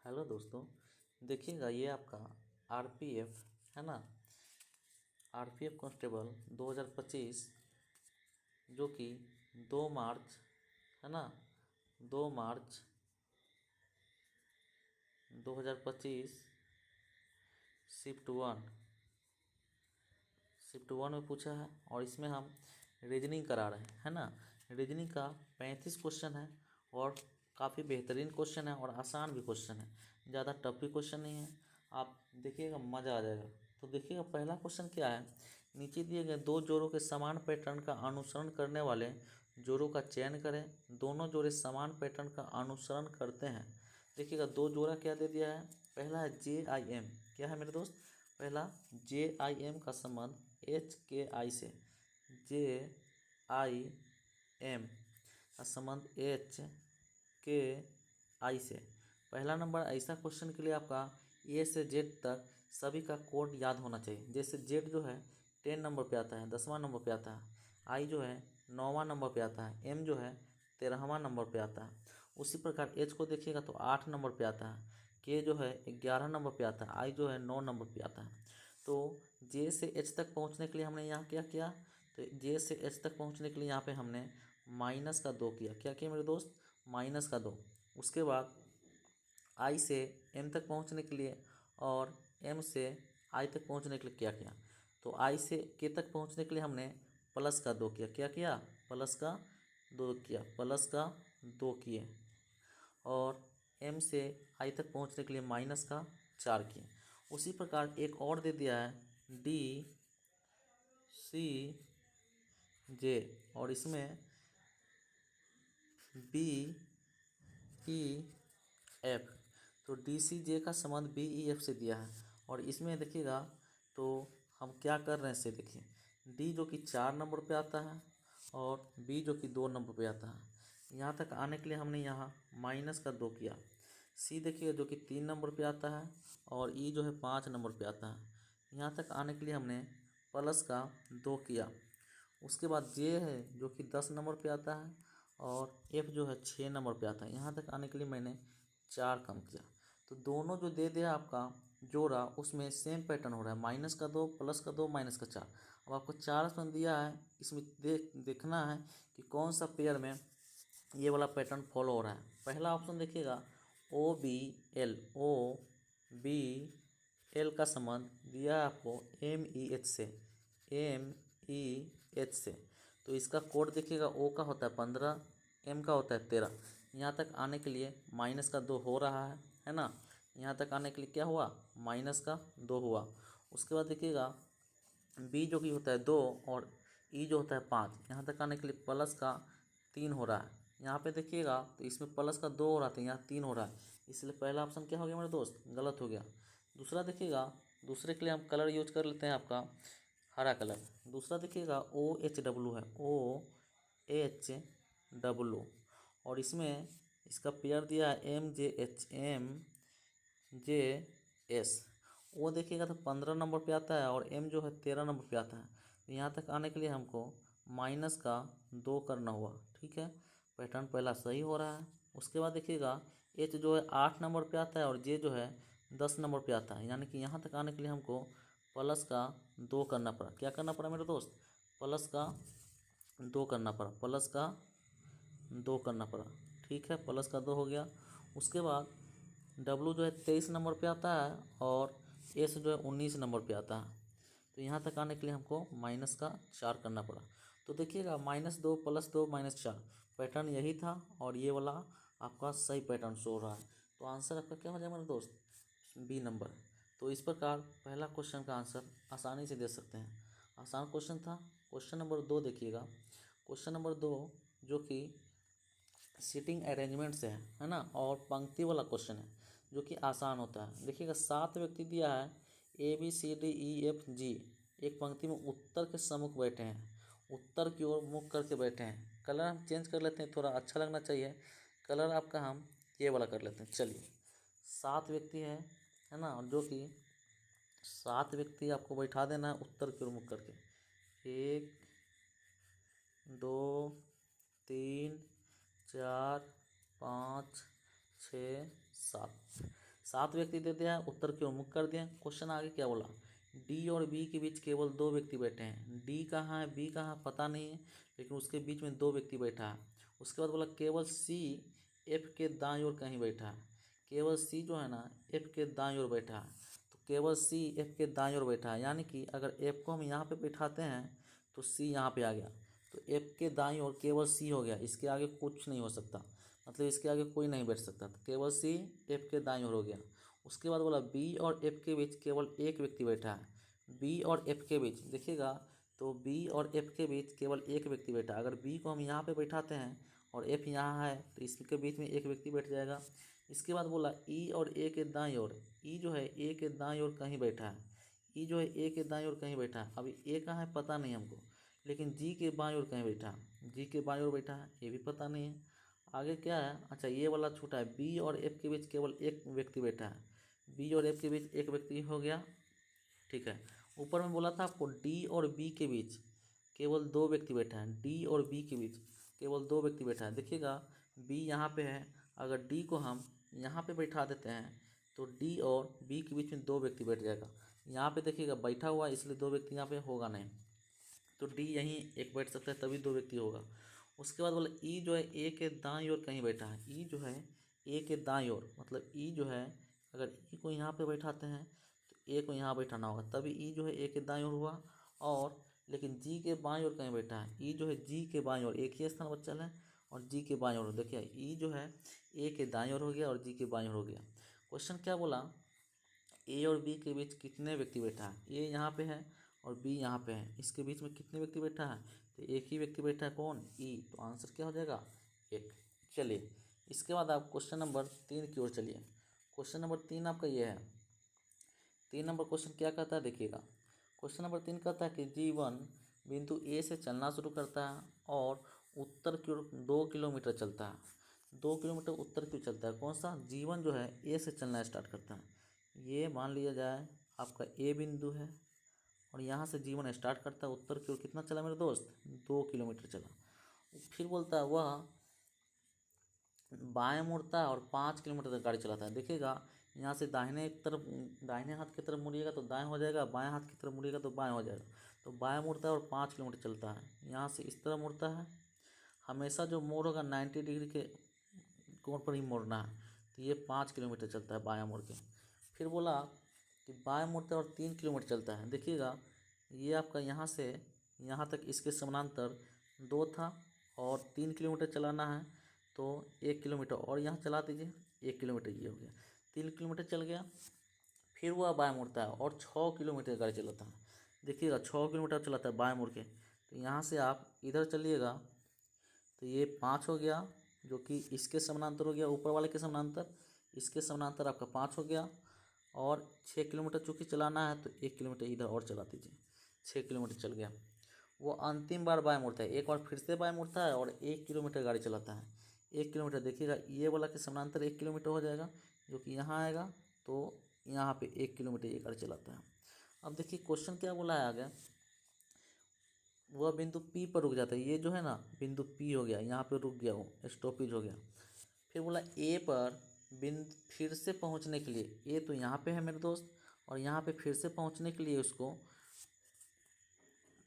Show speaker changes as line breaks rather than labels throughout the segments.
Hello दोस्तों, देखिएगा ये आपका आरपीएफ है ना। आरपीएफ कांस्टेबल 2025 जो कि 2 मार्च है ना, 2 मार्च 2025 शिफ्ट 1 में पूछा है। और इसमें हम रीजनिंग करा रहे हैं है ना। रीजनिंग का 35 क्वेश्चन है और काफ़ी बेहतरीन क्वेश्चन है और आसान भी क्वेश्चन है, ज़्यादा टफ भी क्वेश्चन नहीं है। आप देखिएगा मज़ा आ जाएगा। तो देखिएगा पहला क्वेश्चन क्या है। नीचे दिए गए दो जोड़ों के समान पैटर्न का अनुसरण करने वाले जोड़ों का चयन करें। दोनों जोड़े समान पैटर्न का अनुसरण करते हैं। देखिएगा दो जोड़ा क्या दे दिया है। पहला है JIM, क्या है मेरे दोस्त। पहला JIM का संबंध HKI से, JIM का संबंध HKI से। पहला नंबर ऐसा क्वेश्चन के लिए आपका A से Z तक सभी का कोड याद होना चाहिए। जैसे Z जो है 10 नंबर पे आता है, 10वां नंबर पे आता है। I जो है 9वां नंबर पे आता है। M जो है 13वां नंबर पे आता है। उसी प्रकार H को देखिएगा तो 8 नंबर पे आता है। K जो है 11 नंबर पे आता है। I जो है 9 नंबर पे आता है। तो J से H तक पहुंचने के लिए हमने यहाँ क्या किया। तो J से H तक पहुंचने के लिए यहाँ पे हमने -2 किया। क्या किया मेरे दोस्त, -2। उसके बाद I से M तक पहुंचने के लिए और M से I तक पहुंचने के लिए क्या किया। तो I से K तक पहुंचने के लिए हमने +2 किया। क्या किया, +2 किया, +2 किए। और M से I तक पहुंचने के लिए -4 किए। उसी प्रकार एक और दे दिया है DCJ और इसमें BEF। तो DCJ का संबंध BEF से दिया है। और इसमें देखिएगा तो हम क्या कर रहे हैं इसे देखिए। D जो कि 4 नंबर पे आता है और B जो कि 2 नंबर पे आता है। यहाँ तक आने के लिए हमने यहाँ -2 किया। C देखिए जो कि 3 नंबर पे आता है और E जो है 5 नंबर पे आता है। यहाँ तक आने के लिए हमने +2 किया। उसके बाद J है जो कि 10 नंबर पे आता है और F जो है 6 नंबर पे आता है। यहाँ तक आने के लिए मैंने 4 कम किया। तो दोनों जो दे दिया आपका जोड़ा उसमें सेम पैटर्न हो रहा है, -2 +2 -4। अब आपको 4 ऑप्शन दिया है, इसमें देखना है कि कौन सा पेयर में ये वाला पैटर्न फॉलो हो रहा है। पहला ऑप्शन देखिएगा OBL का संबंध दिया है आपको MEH से, MEH से। तो इसका कोड देखिएगा O का होता है 15, M का होता है 13। यहाँ तक आने के लिए -2 हो रहा है ना। यहाँ तक आने के लिए क्या हुआ, -2 हुआ। उसके बाद देखिएगा B जो कि होता है 2 और E जो होता है 5। यहाँ तक आने के लिए +3 हो रहा है। यहाँ पे देखिएगा तो इसमें +2 हो रहा था, यहाँ 3 हो रहा है। इसलिए पहला ऑप्शन क्या हो गया मेरे दोस्त, गलत हो गया। दूसरा देखिएगा, दूसरे के लिए हम कलर यूज कर लेते हैं आपका हरा कलर। दूसरा देखिएगा OHW है, OHW। और इसमें इसका पेयर दिया है MJS। वो देखिएगा तो 15 नंबर पे आता है और M जो है 13 नंबर पे आता है। तो यहाँ तक आने के लिए हमको -2 करना हुआ। ठीक है, पैटर्न पहला सही हो रहा है। उसके बाद देखिएगा H जो है 8 नंबर पे आता है और J जो है 10 नंबर पे आता है। यानी कि यहाँ तक आने के लिए हमको +2 करना पड़ा। क्या करना पड़ा मेरे दोस्त, +2 करना पड़ा, +2 करना पड़ा। ठीक है, +2 हो गया। उसके बाद W जो है 23 नंबर पे आता है और S जो है 19 नंबर पे आता है। तो यहाँ तक आने के लिए हमको -4 करना पड़ा। तो देखिएगा -2 +2 -4 पैटर्न यही था और ये वाला आपका सही पैटर्न शो हो रहा है। तो आंसर आपका क्या हो जाएगा मेरे दोस्त, B नंबर। तो इस प्रकार पहला क्वेश्चन का आंसर आसानी से दे सकते हैं। आसान क्वेश्चन था। क्वेश्चन नंबर 2 देखिएगा। क्वेश्चन नंबर 2 जो कि सीटिंग अरेंजमेंट से है ना और पंक्ति वाला क्वेश्चन है जो कि आसान होता है। देखिएगा 7 व्यक्ति दिया है ABCDEFG, एक पंक्ति में उत्तर के सम्मुख बैठे हैं, उत्तर की ओर मुख करके बैठे हैं। कलर हम चेंज कर लेते हैं, थोड़ा अच्छा लगना चाहिए। कलर आपका हम ये वाला कर लेते हैं। चलिए 7 व्यक्ति है ना, और जो कि 7 व्यक्ति आपको बैठा देना है उत्तर की ओर मुख करके। 1 2 3 4 5 6 7। 7 व्यक्ति दे दिया है, उत्तर की ओर मुख कर दिए। क्वेश्चन आगे क्या बोला, डी और बी के बीच केवल 2 व्यक्ति बैठे हैं। डी कहाँ है, बी कहाँ है, पता नहीं है, लेकिन उसके बीच में 2 व्यक्ति बैठा है। उसके बाद बोला केवल सी एफ के दाईं ओर कहीं बैठा है। केवल सी जो है ना एफ के दाईं ओर बैठा है, तो केवल सी एफ के दाईं ओर बैठा है, यानी कि अगर एफ को हम यहाँ पे बैठाते हैं तो सी यहाँ पे आ गया, तो एफ के दाईं ओर केवल सी हो गया, इसके आगे कुछ नहीं हो सकता, मतलब इसके आगे कोई नहीं बैठ सकता, तो केवल सी एफ के दाईं ओर हो गया। उसके बाद बोला बी और एफ के बीच केवल एक व्यक्ति बैठा है। बी और एफ के बीच देखिएगा, तो बी और एफ के बीच केवल एक व्यक्ति बैठा है। अगर बी को हम यहाँ पे बैठाते हैं और एफ यहाँ है तो इसके बीच में एक व्यक्ति बैठ जाएगा। इसके बाद बोला ई और ए के दाईं ओर, ई जो है ए के दाईं ओर कहीं बैठा है। ई जो है ए के दाईं ओर कहीं बैठा है, अभी ए कहाँ है पता नहीं हमको, लेकिन जी के बाईं ओर कहीं बैठा है। जी के बाईं ओर बैठा है, ये भी पता नहीं है। आगे क्या है, अच्छा ये वाला छूटा है, बी और एफ के बीच केवल एक व्यक्ति बैठा है। बी और एफ के बीच एक व्यक्ति हो गया, ठीक है। ऊपर में बोला था आपको डी और बी के बीच केवल 2 व्यक्ति बैठा है। डी और बी के बीच केवल 2 व्यक्ति बैठा है। देखिएगा बी यहाँ पे है, अगर डी को हम यहाँ पे बैठा देते हैं तो डी और बी के बीच में 2 व्यक्ति बैठ जाएगा। यहाँ पे देखिएगा बैठा हुआ है, इसलिए 2 व्यक्ति यहाँ पे होगा नहीं, तो डी यहीं एक बैठ सकता है, तभी 2 व्यक्ति होगा। उसके बाद बोला ई जो है ए के दाईं ओर कहीं बैठा है। ई जो है ए के दाईं ओर, मतलब ई जो है अगर ई को यहाँ पे बैठाते हैं तो ए को यहाँ बैठाना होगा, तभी ई जो है ए के दाईं ओर हुआ। और लेकिन जी के बाईं ओर कहीं बैठा है। ई जो है जी के बाईं ओर, एक ही स्थान बचल है, और जी के बाईं ओर देखिए ई जो है ए के दाईं ओर हो गया और जी के बाईं ओर हो गया। क्वेश्चन क्या बोला, ए और बी के बीच कितने व्यक्ति बैठा है। ए यहाँ पे है और बी यहाँ पे है, इसके बीच में कितने व्यक्ति बैठा है, तो एक ही व्यक्ति बैठा है, कौन, ई, तो आंसर क्या हो जाएगा, एक। चलिए इसके बाद आप क्वेश्चन नंबर 3 की ओर चलिए। क्वेश्चन नंबर 3 आपका ये है। 3 नंबर क्वेश्चन क्या कहता है देखिएगा। क्वेश्चन नंबर 3 कहता है कि जीवन बिंदु ए से चलना शुरू करता है और उत्तर की ओर 2 किलोमीटर चलता है। 2 किलोमीटर उत्तर की ओर चलता है। कौन सा, जीवन जो है ए से चलना स्टार्ट करता है। ये मान लिया जाए आपका ए बिंदु है और यहाँ से जीवन स्टार्ट करता है, उत्तर की ओर कितना चला मेरे दोस्त, 2 किलोमीटर चला। फिर बोलता है वह बाएं मुड़ता है और 5 किलोमीटर तक गाड़ी चलाता है। देखिएगा यहाँ से दाहिने तरफ, दाहिने हाथ की तरफ मुड़िएगा तो दाएं हो जाएगा, बाएं हाथ की तरफ मुड़िएगा तो बाएं हो जाएगा। तो बाएं मुड़ता है और 5 किलोमीटर चलता है। यहाँ से इस तरह मुड़ता है, हमेशा जो मोड़ होगा 90 डिग्री के कोण पर ही मोड़ना है, तो ये 5 किलोमीटर चलता है बायां मुड़ के। फिर बोला कि बाएं मुड़ता है और 3 किलोमीटर चलता है। देखिएगा ये आपका यहाँ से यहाँ तक इसके समानांतर 2 था और 3 किलोमीटर चलाना है, तो 1 किलोमीटर और यहाँ चला दीजिए, 1 किलोमीटर ये हो गया, 3 किलोमीटर चल गया। फिर वह बाएं मुड़ता है और 6 किलोमीटर गाड़ी चलाता है। देखिएगा 6 किलोमीटर चलाता है बाएं मुड़ के, तो यहाँ से आप इधर चलिएगा तो ये 5 हो गया, जो कि इसके समानांतर हो गया, ऊपर वाले के समानांतर, इसके समानांतर आपका 5 हो गया। और 6 किलोमीटर चूँकि चलाना है तो 1 किलोमीटर इधर और चला दीजिए, 6 किलोमीटर चल गया। वो अंतिम बार बाएं मुड़ता है, एक बार फिर से बाएं मुड़ता है और 1 किलोमीटर गाड़ी चलाता है। 1 किलोमीटर देखिएगा ये वाला के समानांतर 1 किलोमीटर हो जाएगा, जो कि यहाँ आएगा, तो यहाँ पे 1 किलोमीटर ये गाड़ी चलाता है। अब देखिए क्वेश्चन क्या बोला है आगे, वह बिंदु पी पर रुक जाता है। ये जो है ना बिंदु पी हो गया, यहाँ पे रुक गया, वो स्टॉपेज हो गया। फिर बोला ए पर बिंदु फिर से पहुँचने के लिए, ए तो यहाँ पे है मेरे दोस्त, और यहाँ पे फिर से पहुँचने के लिए उसको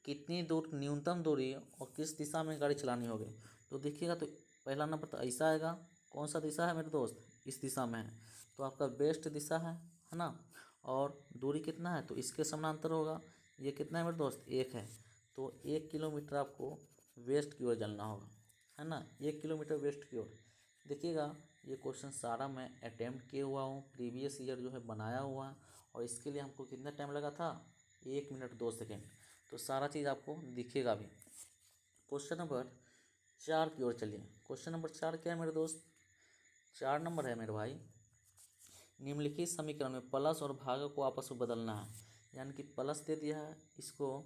कितनी दूर, न्यूनतम दूरी और किस दिशा में गाड़ी चलानी होगी। तो देखिएगा तो पहला नंबर तो ऐसा आएगा, कौन सा दिशा है मेरे दोस्त, इस दिशा में है, तो आपका वेस्ट दिशा है ना। और दूरी कितना है, तो इसके समानांतर होगा। ये कितना है मेरे दोस्त, 1 है, तो 1 किलोमीटर आपको वेस्ट की ओर चलना होगा, है ना, 1 किलोमीटर वेस्ट की ओर। देखिएगा ये क्वेश्चन सारा मैं अटैम्प्ट किए हुआ हूँ, प्रीवियस ईयर जो है बनाया हुआ है, और इसके लिए हमको कितना टाइम लगा था, 1 मिनट 2 सेकेंड। तो सारा चीज़ आपको दिखेगा भी। क्वेश्चन नंबर 4 की ओर चलिए। क्वेश्चन नंबर 4 क्या है मेरे दोस्त, 4 नंबर है मेरे भाई, निम्नलिखित समीकरण में प्लस और भाग को आपस में बदलना है। यानी कि प्लस दे दिया है, इसको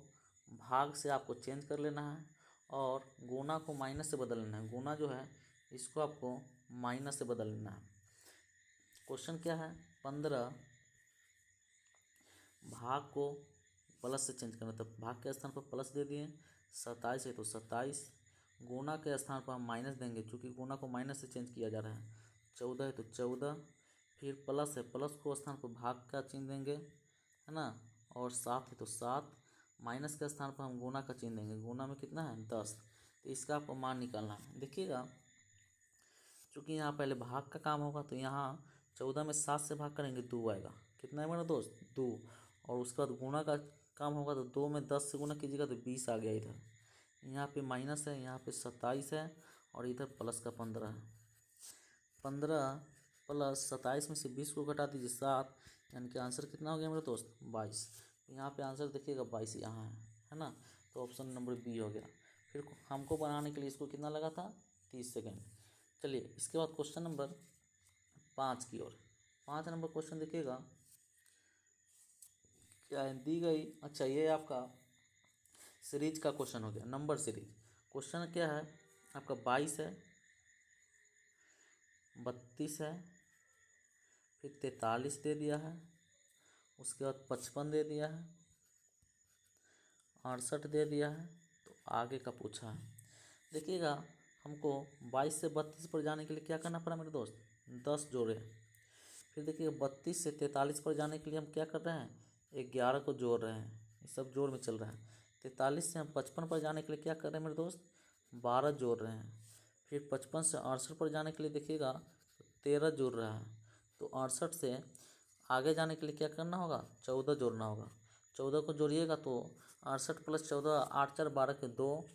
भाग से आपको चेंज कर लेना है, और गुना को माइनस से बदल लेना है। गुना जो है इसको आपको माइनस से बदल लेना है। क्वेश्चन क्या है, 15 भाग को प्लस से चेंज करना, तो भाग के स्थान पर प्लस दे दिए। 27 है तो 27, गुना के स्थान पर हम माइनस देंगे, क्योंकि गुना को माइनस से चेंज किया जा रहा है। 14 है तो 14, फिर प्लस है, प्लस को स्थान पर भाग का चिन्ह देंगे, है ना, और 7 है तो 7, माइनस के स्थान पर हम गुना का चिन्ह देंगे, गुना में कितना है 10। तो इसका आपको मान निकालना है। देखिएगा चूँकि यहाँ पहले भाग का काम होगा तो यहाँ 14 में 7 से भाग करेंगे 2 आएगा, कितना है मेरा दोस्त 2। और उसके बाद गुना का काम होगा तो 2 में 10 से गुना कीजिएगा तो 20 आ गया इधर। यहाँ पे माइनस है, यहाँ पे 27 है और इधर प्लस का 15 है। 15 प्लस 27 में से 20 को घटा दीजिए 7, यानी कि आंसर कितना हो गया मेरे दोस्त 22। यहाँ पे आंसर देखिएगा 22 यहाँ है ना। तो ऑप्शन नंबर बी हो गया। फिर हमको बनाने के लिए इसको कितना लगा था 30 सेकेंड। चलिए इसके बाद क्वेश्चन नंबर 5 की ओर। 5 नंबर क्वेश्चन देखिएगा क्या है दी गई। अच्छा ये आपका सीरीज का क्वेश्चन हो गया, नंबर सीरीज। क्वेश्चन क्या है आपका 22 है, 32 है, फिर 43 दे दिया है, उसके बाद 55 दे दिया है, 68 दे दिया है। तो आगे का पूछा है। देखिएगा हमको 22 से 32 पर जाने के लिए क्या करना पड़ा मेरे दोस्त 10 जोड़े। फिर देखिएगा 32 से 43 पर जाने के लिए हम क्या कर रहे हैं 11 को जोड़ रहे हैं, ये सब जोड़ में चल रहा है। 43 से हम 55 पर जाने के लिए क्या कर रहे हैं मेरे दोस्त 12 जोड़ रहे हैं। फिर 55 से 68 पर जाने के लिए देखिएगा 13 जोड़ रहा है। तो 68 से आगे जाने के लिए क्या करना होगा 14 जोड़ना होगा। 14 को जोड़िएगा तो 68 प्लस 14 8 4 12 के 2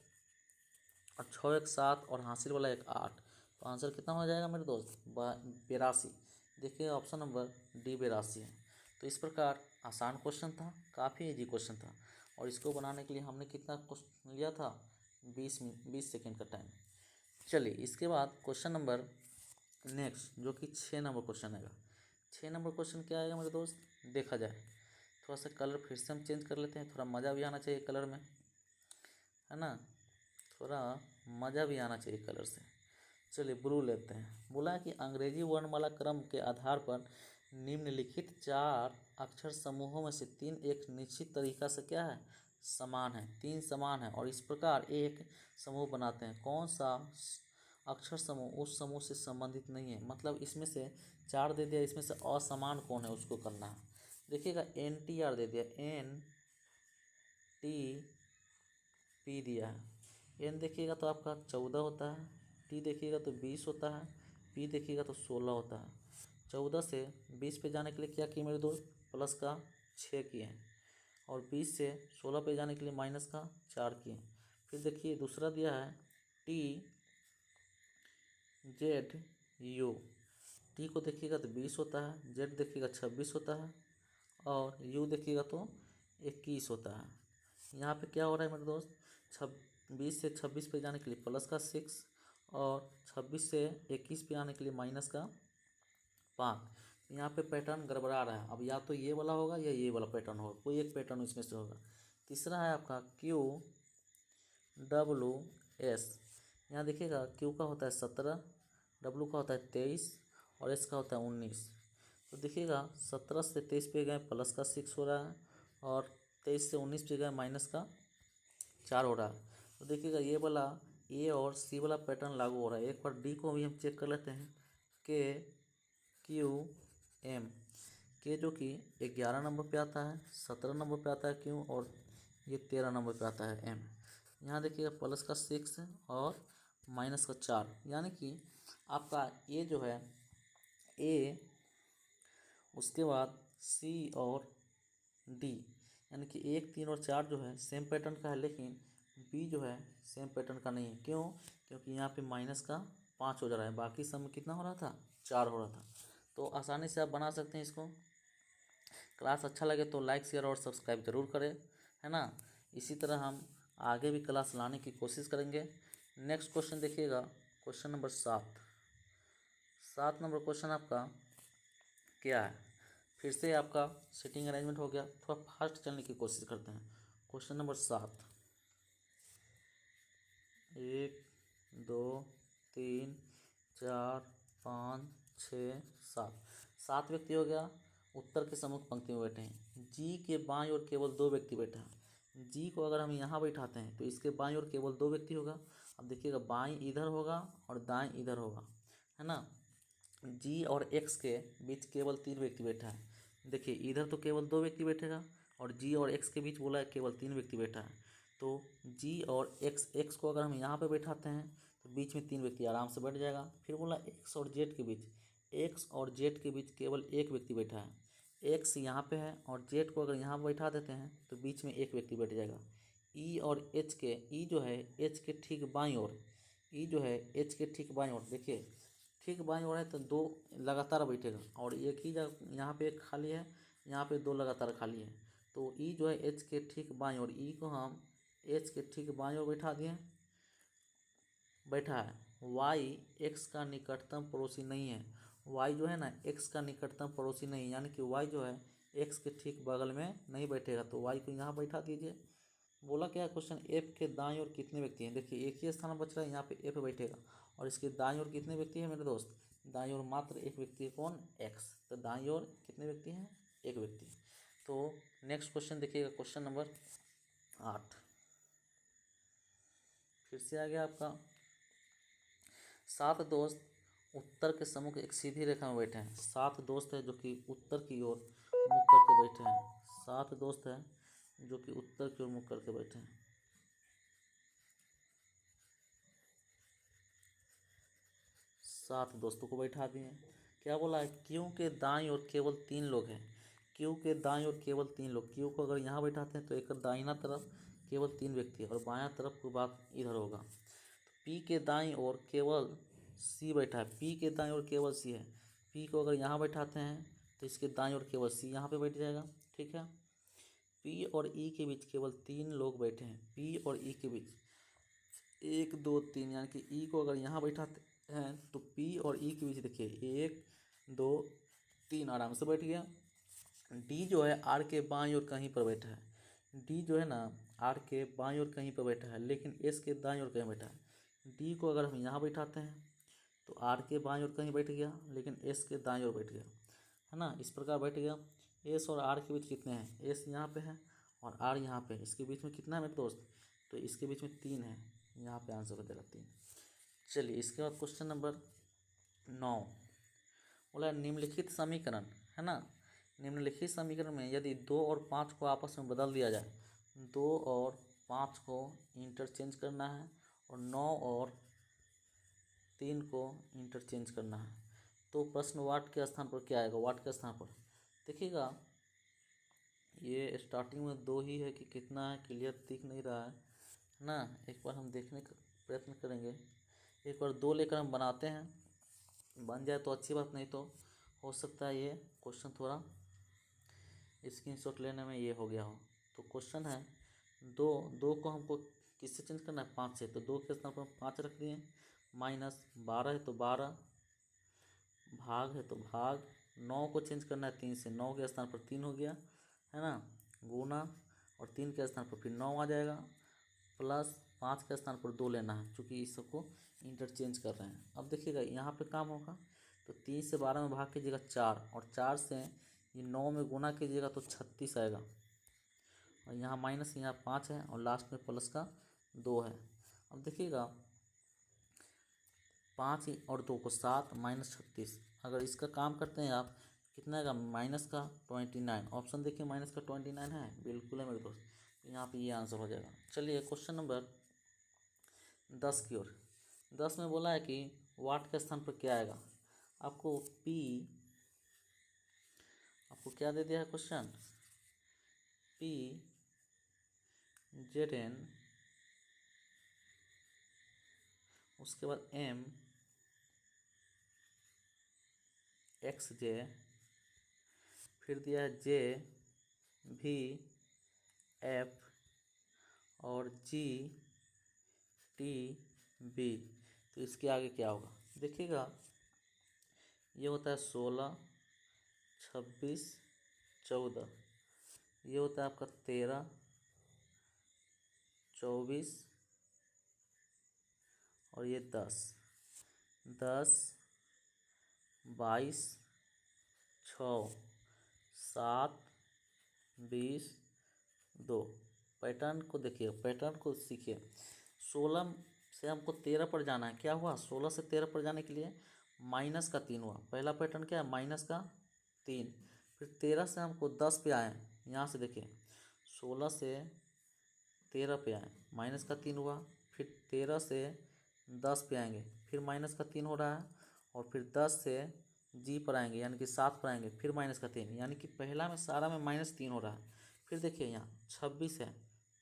और 6 1 7 और हासिल वाला 1 8। तो आंसर कितना हो जाएगा मेरे दोस्त 82। देखिए ऑप्शन नंबर डी 82 है। तो इस प्रकार आसान क्वेश्चन था, काफ़ी इजी क्वेश्चन था और इसको बनाने के लिए हमने कितना लिया था 20 सेकेंड का टाइम। चलिए इसके बाद क्वेश्चन नंबर नेक्स्ट जो कि 6 नंबर क्वेश्चन आएगा। 6 नंबर क्वेश्चन क्या आएगा मेरे दोस्त देखा जाए। थोड़ा सा कलर फिर से हम चेंज कर लेते हैं, थोड़ा मज़ा भी आना चाहिए कलर में, है ना, थोड़ा मज़ा भी आना चाहिए कलर से। चलिए ब्लू लेते हैं। बोला कि अंग्रेजी वर्णमाला क्रम के आधार पर निम्नलिखित 4 अक्षर समूहों में से 3 एक निश्चित तरीका से क्या है समान है, 3 समान है और इस प्रकार एक समूह बनाते हैं। कौन सा अक्षर समूह उस समूह से संबंधित नहीं है, मतलब इसमें से 4 दे दिया, इसमें से असमान कौन है उसको करना है। देखिएगा NTR दे दिया, NTP दिया है। N देखिएगा तो आपका 14 होता है, T देखिएगा तो 20 होता है, P देखिएगा तो 16 होता है। 14 से 20 पे जाने के लिए क्या किए मेरे दोस्त प्लस का 6 किए और 20 से 16 पे जाने के लिए माइनस का 4 किए। फिर देखिए दूसरा दिया है TZU। T को देखिएगा तो 20 होता है, Z देखिएगा 26 होता है और U देखिएगा तो 21 होता है। यहाँ पे क्या हो रहा है मेरे दोस्त 20 से 26 पे जाने के लिए प्लस का 6 और 26 से 21 पे आने के लिए माइनस का 5। यहाँ पे पैटर्न गड़बड़ा रहा है, अब या तो ये वाला होगा या ये वाला पैटर्न होगा, कोई एक पैटर्न इसमें से होगा। तीसरा है आपका QWS। यहाँ देखिएगा Q का होता है 17, W का होता है 23 और S का होता है 19। तो देखिएगा 17 से 23 पे गए प्लस का 6 हो रहा है और 23 से 19 पे गए माइनस का 4 हो रहा है। तो देखिएगा ये वाला A और C वाला पैटर्न लागू हो रहा है। एक बार D को भी हम चेक कर लेते हैं KQM। के जो कि 11 नंबर पे आता है, 17 नंबर पे आता है Q और ये 13 नंबर पे आता है M। यहाँ देखिएगा प्लस का 6 और माइनस का 4, यानी कि आपका ये जो है A, उसके बाद C और D, यानी कि 1 3 और 4 जो है सेम पैटर्न का है, लेकिन B जो है सेम पैटर्न का नहीं है। क्यों? क्योंकि यहाँ पे माइनस का 5 हो जा रहा है, बाकी सब में कितना हो रहा था 4 हो रहा था। तो आसानी से आप बना सकते हैं इसको। क्लास अच्छा लगे तो लाइक शेयर और सब्सक्राइब ज़रूर करें, है ना। इसी तरह हम आगे भी क्लास लाने की कोशिश करेंगे। नेक्स्ट क्वेश्चन देखिएगा क्वेश्चन नंबर 7 नंबर क्वेश्चन आपका क्या है। फिर से आपका सीटिंग अरेंजमेंट हो गया, थोड़ा फास्ट चलने की कोशिश करते हैं। क्वेश्चन नंबर 7, 1 2 3 4 5 6 7 व्यक्ति हो गया, उत्तर के सम्मुख पंक्ति में बैठे हैं। जी के बाईं ओर केवल 2 व्यक्ति बैठे हैं। जी को अगर हम यहाँ बैठाते हैं तो इसके बाईं ओर केवल 2 व्यक्ति होगा। अब देखिएगा बाईं इधर होगा और दाएं इधर होगा, है ना। जी और एक्स के बीच केवल 3 व्यक्ति बैठा है। देखिए इधर तो केवल 2 व्यक्ति बैठेगा और जी और एक्स के बीच बोला है केवल 3 व्यक्ति बैठा है। तो जी और एक्स को अगर हम यहाँ पे बैठाते हैं तो बीच में 3 व्यक्ति आराम से बैठ जाएगा। फिर बोला एक्स और जेड के बीच केवल एक व्यक्ति बैठा है। एक्स यहाँ पे है और जेड को अगर यहाँ बैठा देते हैं तो बीच में एक व्यक्ति बैठ जाएगा। ई और एच के, ई जो है एच के ठीक बाईं ओर, ई जो है एच के ठीक बाईं ओर, देखिए ठीक बाईं ओर है तो 2 लगातार बैठेगा और एक ही जगह यहाँ पे एक खाली है, यहाँ पे 2 लगातार खाली है। तो ई जो है एच के ठीक बाईं ओर, ई को हम एच के ठीक बाईं ओर बैठा दिए, बैठा है। वाई एक्स का निकटतम पड़ोसी नहीं है। वाई जो है ना एक्स का निकटतम पड़ोसी नहीं, यानी कि वाई जो है एक्स के ठीक बगल में नहीं बैठेगा। तो वाई को यहाँ बैठा दीजिए। बोला क्या क्वेश्चन, एफ के दाईं ओर कितने व्यक्ति हैं। देखिए एक ही स्थान बच रहा है, यहाँ पे एफ बैठेगा और इसके दाईं ओर कितने व्यक्ति हैं मेरे दोस्त, दाईं ओर मात्र एक व्यक्ति है, कौन, एक्स। तो दाईं ओर कितने व्यक्ति हैं, एक व्यक्ति। तो नेक्स्ट क्वेश्चन देखिएगा, क्वेश्चन नंबर 8 फिर से आ गया आपका। 7 दोस्त उत्तर के सम्मुख एक सीधी रेखा में बैठे हैं। 7 दोस्त है जो कि उत्तर की ओर मुख करके बैठे हैं। 7 दोस्त हैं जो कि उत्तर की ओर मुख करके बैठे हैं। 7 दोस्तों को बैठा दिए। क्या बोला है, क्यू के दाईं ओर केवल 3 लोग हैं। क्यू के दाईं ओर केवल 3 लोग, क्यू को अगर यहाँ बैठाते हैं तो एक दाहिना तरफ केवल 3 व्यक्ति है और बायां तरफ की बात इधर होगा। पी के दाईं ओर केवल सी बैठा है, पी के दाईं ओर केवल सी है। पी को अगर यहाँ बैठाते हैं तो इसके दाईं ओर केवल सी यहाँ पे बैठ जाएगा, ठीक है। पी और ई के बीच केवल 3 लोग बैठे हैं। पी और ई के बीच 1 2 3, यानी कि ई को अगर यहाँ बैठाते हैं तो पी और ई के बीच देखिए 1 2 3 आराम से बैठ गया। डी जो है आर के बाईं ओर कहीं पर बैठा है। डी जो है ना आर के बाईं ओर कहीं पर बैठा है, लेकिन एस के दाईं ओर कहीं बैठा है। डी को अगर हम यहाँ बैठाते हैं तो आर के बाईं ओर कहीं बैठ गया, लेकिन एस के दाईं ओर बैठ गया, है ना, इस प्रकार बैठ गया। एस और आर के बीच कितने हैं, एस यहाँ पे है और आर यहाँ पे है, इसके बीच में कितना है मेरे दोस्त, तो इसके बीच में 3 है, यहाँ पे आंसर हो जाएगा 3। चलिए इसके बाद क्वेश्चन नंबर 9 बोला निम्नलिखित समीकरण, है ना, निम्नलिखित समीकरण में यदि 2 और 5 को आपस में बदल दिया जाए, 2 और 5 को इंटरचेंज करना है और 9 और 3 को इंटरचेंज करना है, तो प्रश्न वाट के स्थान पर क्या आएगा, वाट के स्थान पर देखिएगा। ये स्टार्टिंग में 2 ही है कि कितना है क्लियर दिख नहीं रहा है ना, एक बार हम देखने का प्रयत्न करेंगे। एक बार 2 लेकर हम बनाते हैं, बन जाए तो अच्छी बात, नहीं तो हो सकता है ये क्वेश्चन थोड़ा स्क्रीनशॉट लेने में ये हो गया हो। तो क्वेश्चन है 2 को हमको किससे चेंज करना है, 5 से। तो 2 के स्थान पर हम 5 रख दिए, माइनस 12 है तो 12, भाग है तो भाग, 9 को चेंज करना है 3 से, 9 के स्थान पर 3 हो गया, है ना, गुना, और 3 के स्थान पर फिर 9 आ जाएगा, प्लस 5 के स्थान पर 2 लेना है, क्योंकि इस सबको इंटरचेंज कर रहे हैं। अब देखिएगा यहाँ पे काम होगा तो 3 से 12 में भाग कीजिएगा 4, और 4 से ये 9 में गुना कीजिएगा तो 36 आएगा, और यहाँ माइनस, यहाँ 5 है और लास्ट में प्लस का 2 है। अब देखिएगा 5 और 2 को 7 माइनस 36, अगर इसका काम करते हैं आप कितना आएगा, माइनस का 29। ऑप्शन देखिए माइनस का 29 है, बिल्कुल है मेरे दोस्त, यहाँ पे ये आंसर हो जाएगा। चलिए क्वेश्चन नंबर 10 की ओर। 10 में बोला है कि वाट के स्थान पर क्या आएगा, आपको क्या दे दिया है क्वेश्चन, पी जेड एन, उसके बाद एम एक्स जे, फिर दिया है जे भी एफ और जी टी बी। तो इसके आगे क्या होगा, देखिएगा ये होता है 16 26 14, ये होता है आपका 13 24 और ये 10 22 6 7 20 2। पैटर्न को देखिए, पैटर्न को सीखिए। 16 से हमको 13 पर जाना है, क्या हुआ 16 से 13 पर जाने के लिए माइनस का 3 हुआ। पहला पैटर्न क्या है, माइनस का 3। फिर 13 से हमको 10 पे आए, यहाँ से देखिए 16 से 13 पे आए, माइनस का 3 हुआ। फिर 13 से 10 पे आएंगे, फिर माइनस का 3 हो रहा है। और फिर 10 से जी पर आएंगे यानी कि 7 पर आएंगे, फिर माइनस का 3, यानी कि पहला में सारा में -3 हो रहा है। फिर देखिए यहाँ 26 है,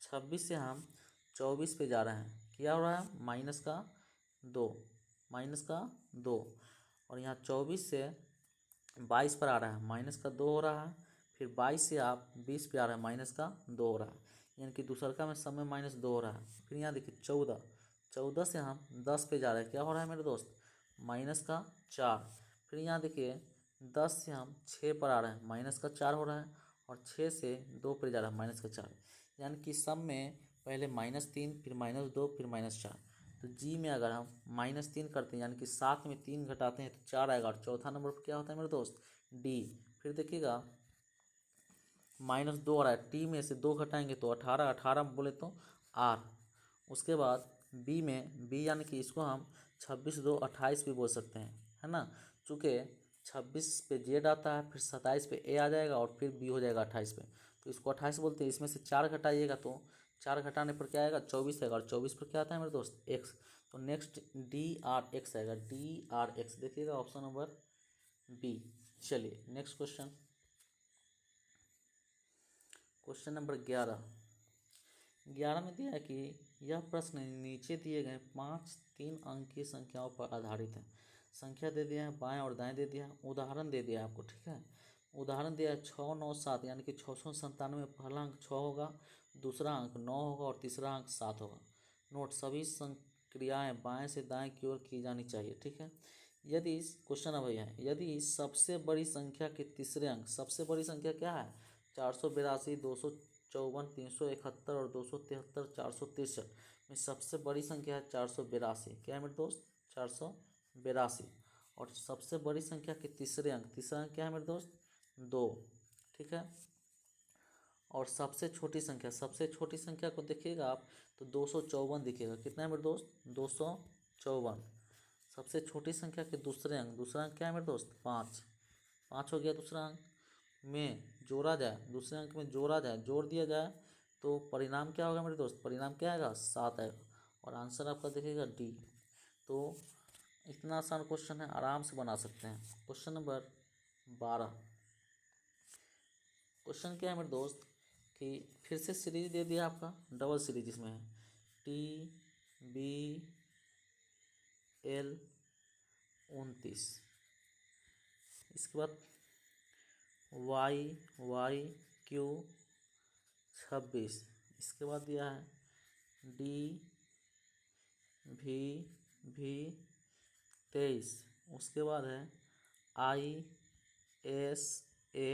26 से हम 24 पे जा रहे हैं, क्या हो रहा है, -2, -2। और यहाँ 24 से 22 पर आ रहा है, -2 हो रहा है। फिर 22 से आप 20 पे आ रहा है, -2 हो रहा है, यानी कि दूसरका में सब में -2 हो रहा है। फिर यहाँ देखिए 14, 14 से हम 10 पे जा रहे हैं, क्या हो रहा है मेरे दोस्त, -4। फिर यहाँ देखिए 10 से हम 6 पर आ रहे हैं, -4 हो रहा है। और 6 से 2 पर जा रहा है, -4, यानी कि सब में पहले -3, फिर -2, फिर -4। तो जी में अगर हम -3 करते हैं, यानी कि 7 में 3 घटाते हैं तो 4 आएगा। और चौथा नंबर पर क्या होता है मेरे दोस्त, डी। फिर देखिएगा -2 आ रहा है, टी में से 2 घटाएंगे तो 18, 18 बोले तो आर। उसके बाद बी में, बी यानी कि इसको हम 26 2 28 भी बोल सकते हैं, है ना। चूँकि 26 पे जेड आता है, फिर 27 पे ए आ जाएगा, और फिर बी हो जाएगा 28 पे, तो इसको 28 बोलते हैं। इसमें से 4 घटाइएगा तो 4 घटाने पर क्या आएगा, 24 आएगा। और 24 पर क्या आता है मेरे दोस्त, एक्स। तो नेक्स्ट DRX आएगा, DRX देखिएगा ऑप्शन नंबर बी। चलिए नेक्स्ट क्वेश्चन, क्वेश्चन नंबर 11। 11 में दिया है कि यह प्रश्न नीचे दिए गए 5 3 अंक की संख्याओं पर आधारित है। संख्या दे दिया है, बाएं और दाएं दे दिया है, उदाहरण दे दिया है आपको, ठीक है। उदाहरण दिया है 6 9 7, यानी कि 697 में पहला अंक 6 होगा, दूसरा अंक 9 होगा, और तीसरा अंक 7 होगा। नोट, सभी क्रियाएं बाएं से दाएं की ओर की जानी चाहिए, ठीक है। यदि क्वेश्चन है भैया, यदि सबसे बड़ी संख्या के तीसरे अंक, सबसे बड़ी संख्या क्या है, 482, 254, 371 और 273, 463 में सबसे बड़ी संख्या है 482, क्या है मेरे दोस्त, 482। और सबसे बड़ी संख्या के तीसरे अंक, तीसरा अंक क्या है मेरे दोस्त, 2, ठीक है। और सबसे छोटी संख्या, सबसे छोटी संख्या को देखिएगा आप तो 254 दिखेगा, कितना है मेरे दोस्त, 254। सबसे छोटी संख्या के दूसरे अंक, दूसरा अंक क्या है मेरे दोस्त, 5, 5 हो गया। दूसरा अंक में जोड़ा जाए, दूसरे अंक में जोड़ा जाए, जोड़ दिया जाए तो परिणाम क्या होगा मेरे दोस्त, परिणाम क्या आएगा, 7 आएगा। और आंसर आपका देखिएगा डी। तो इतना आसान क्वेश्चन है, आराम से बना सकते हैं। Question number 12। क्वेश्चन क्या है मेरे दोस्त कि फिर से सीरीज दे दिया आपका, डबल सीरीज इसमें है, TBL 29, इसके बाद YYQ 26, इसके बाद दिया है DVV 23, उसके बाद है ISA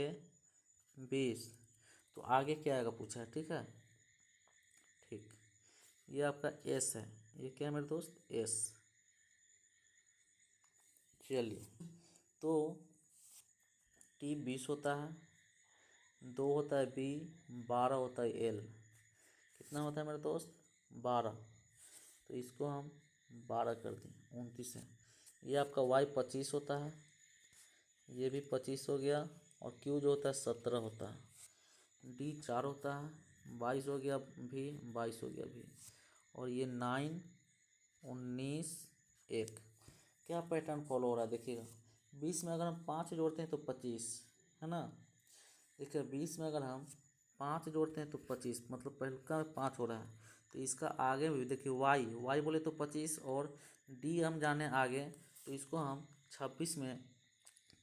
20। तो आगे क्या आएगा पूछा है, ठीक है, ठीक। ये आपका एस है, ये क्या है मेरे दोस्त, एस। चलिए, तो T 20 होता है, 2 होता है B, 12 होता है L, कितना होता है मेरे दोस्त, 12। तो इसको हम 12 कर दें, 29 है। ये आपका Y 25 होता है, ये भी 25 हो गया। और Q जो होता है 17 होता है, D 4 होता है, 22 हो गया भी, 22 हो गया भी। और ये 9 19 1, क्या पैटर्न फॉलो हो रहा है देखिएगा। 20 में अगर हम 5 जोड़ते हैं तो 25, है ना। देखिए 20 में अगर हम 5 जोड़ते हैं तो 25, मतलब पहलका में 5 हो रहा है, तो इसका आगे भी देखिए y बोले तो 25, और d हम जाने आगे, तो इसको हम 26 में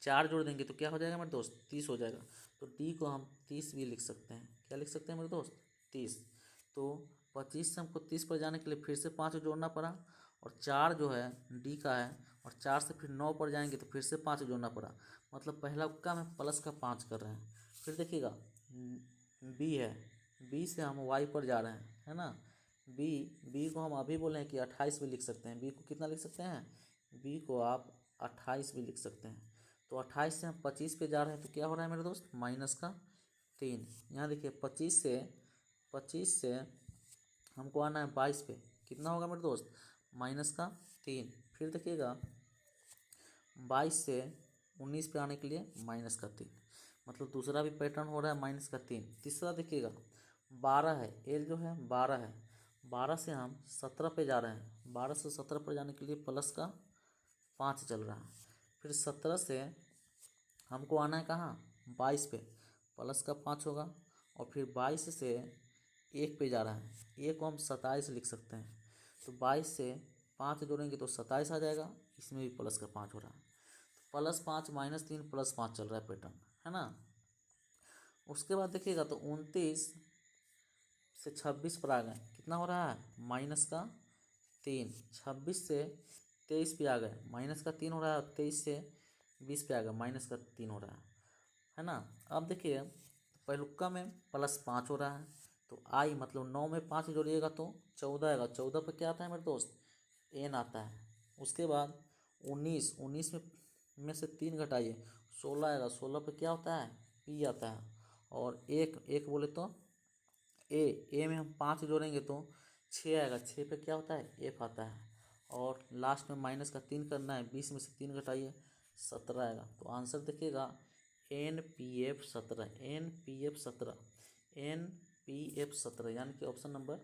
4 जोड़ देंगे तो क्या हो जाएगा मेरे दोस्त, 30 हो जाएगा। तो d को हम 30 भी लिख सकते हैं, क्या लिख सकते हैं मेरे दोस्त, 30। तो 25 से हमको 30 पर जाने के लिए फिर से 5 जोड़ना पड़ा, और 4 जो है डी का है, और 4 से फिर 9 पर जाएंगे तो फिर से 5 जोड़ना पड़ा, मतलब पहला का में प्लस का 5 कर रहे हैं। फिर देखिएगा बी है, बी से हम वाई पर जा रहे हैं, है ना। बी को हम अभी बोले हैं कि 28 भी लिख सकते हैं, बी को कितना लिख सकते हैं, बी को आप 28 भी लिख सकते हैं। तो 28 से हम 25 पे जा रहे हैं, तो क्या हो रहा है मेरे दोस्त, -3। यहाँ देखिए 25 से हमको आना है 22 पे, कितना होगा मेरे दोस्त, -3। फिर देखिएगा 22 से 19 पे आने के लिए -3, मतलब दूसरा भी पैटर्न हो रहा है -3। तीसरा देखिएगा 12 है, एल जो है 12 है, 12 से हम 17 पे जा रहे हैं, 12 से 17 पर जाने के लिए +5 चल रहा है। फिर 17 से हमको आना है कहाँ, 22 पे, +5 होगा। और फिर 22 से 1 पे जा रहा है, 1 को हम 27 लिख सकते हैं, तो 22 से 5 जोड़ेंगे तो 27 आ जाएगा, इसमें भी +5 हो रहा है। तो +5 -3 +5 चल रहा है पैटर्न, है ना। उसके बाद देखिएगा तो 29 से 26 पर आ गए, कितना हो रहा है -3। 26 से 23 पे आ गए, -3 हो रहा है, और 23 से 20 पे आ गए, -3 हो रहा है ना। अब देखिए पहलुक्का में +5 हो रहा है, तो आई मतलब 9 में 5 जोड़िएगा तो 14 आएगा, 14 पे क्या आता है मेरे दोस्त, एन आता है। उसके बाद 19 में से 3 घटाइए, 16 आएगा, 16 पे क्या होता है, पी आता है। और एक बोले तो ए में हम 5 जोड़ेंगे तो 6 आएगा, 6 पे क्या होता है, एफ आता है। और लास्ट में -3 करना है, 20 में से 3 घटाइए, 17 आएगा। तो आंसर देखिएगा NPF 17, NPF 17, NPF 17, यानी कि ऑप्शन नंबर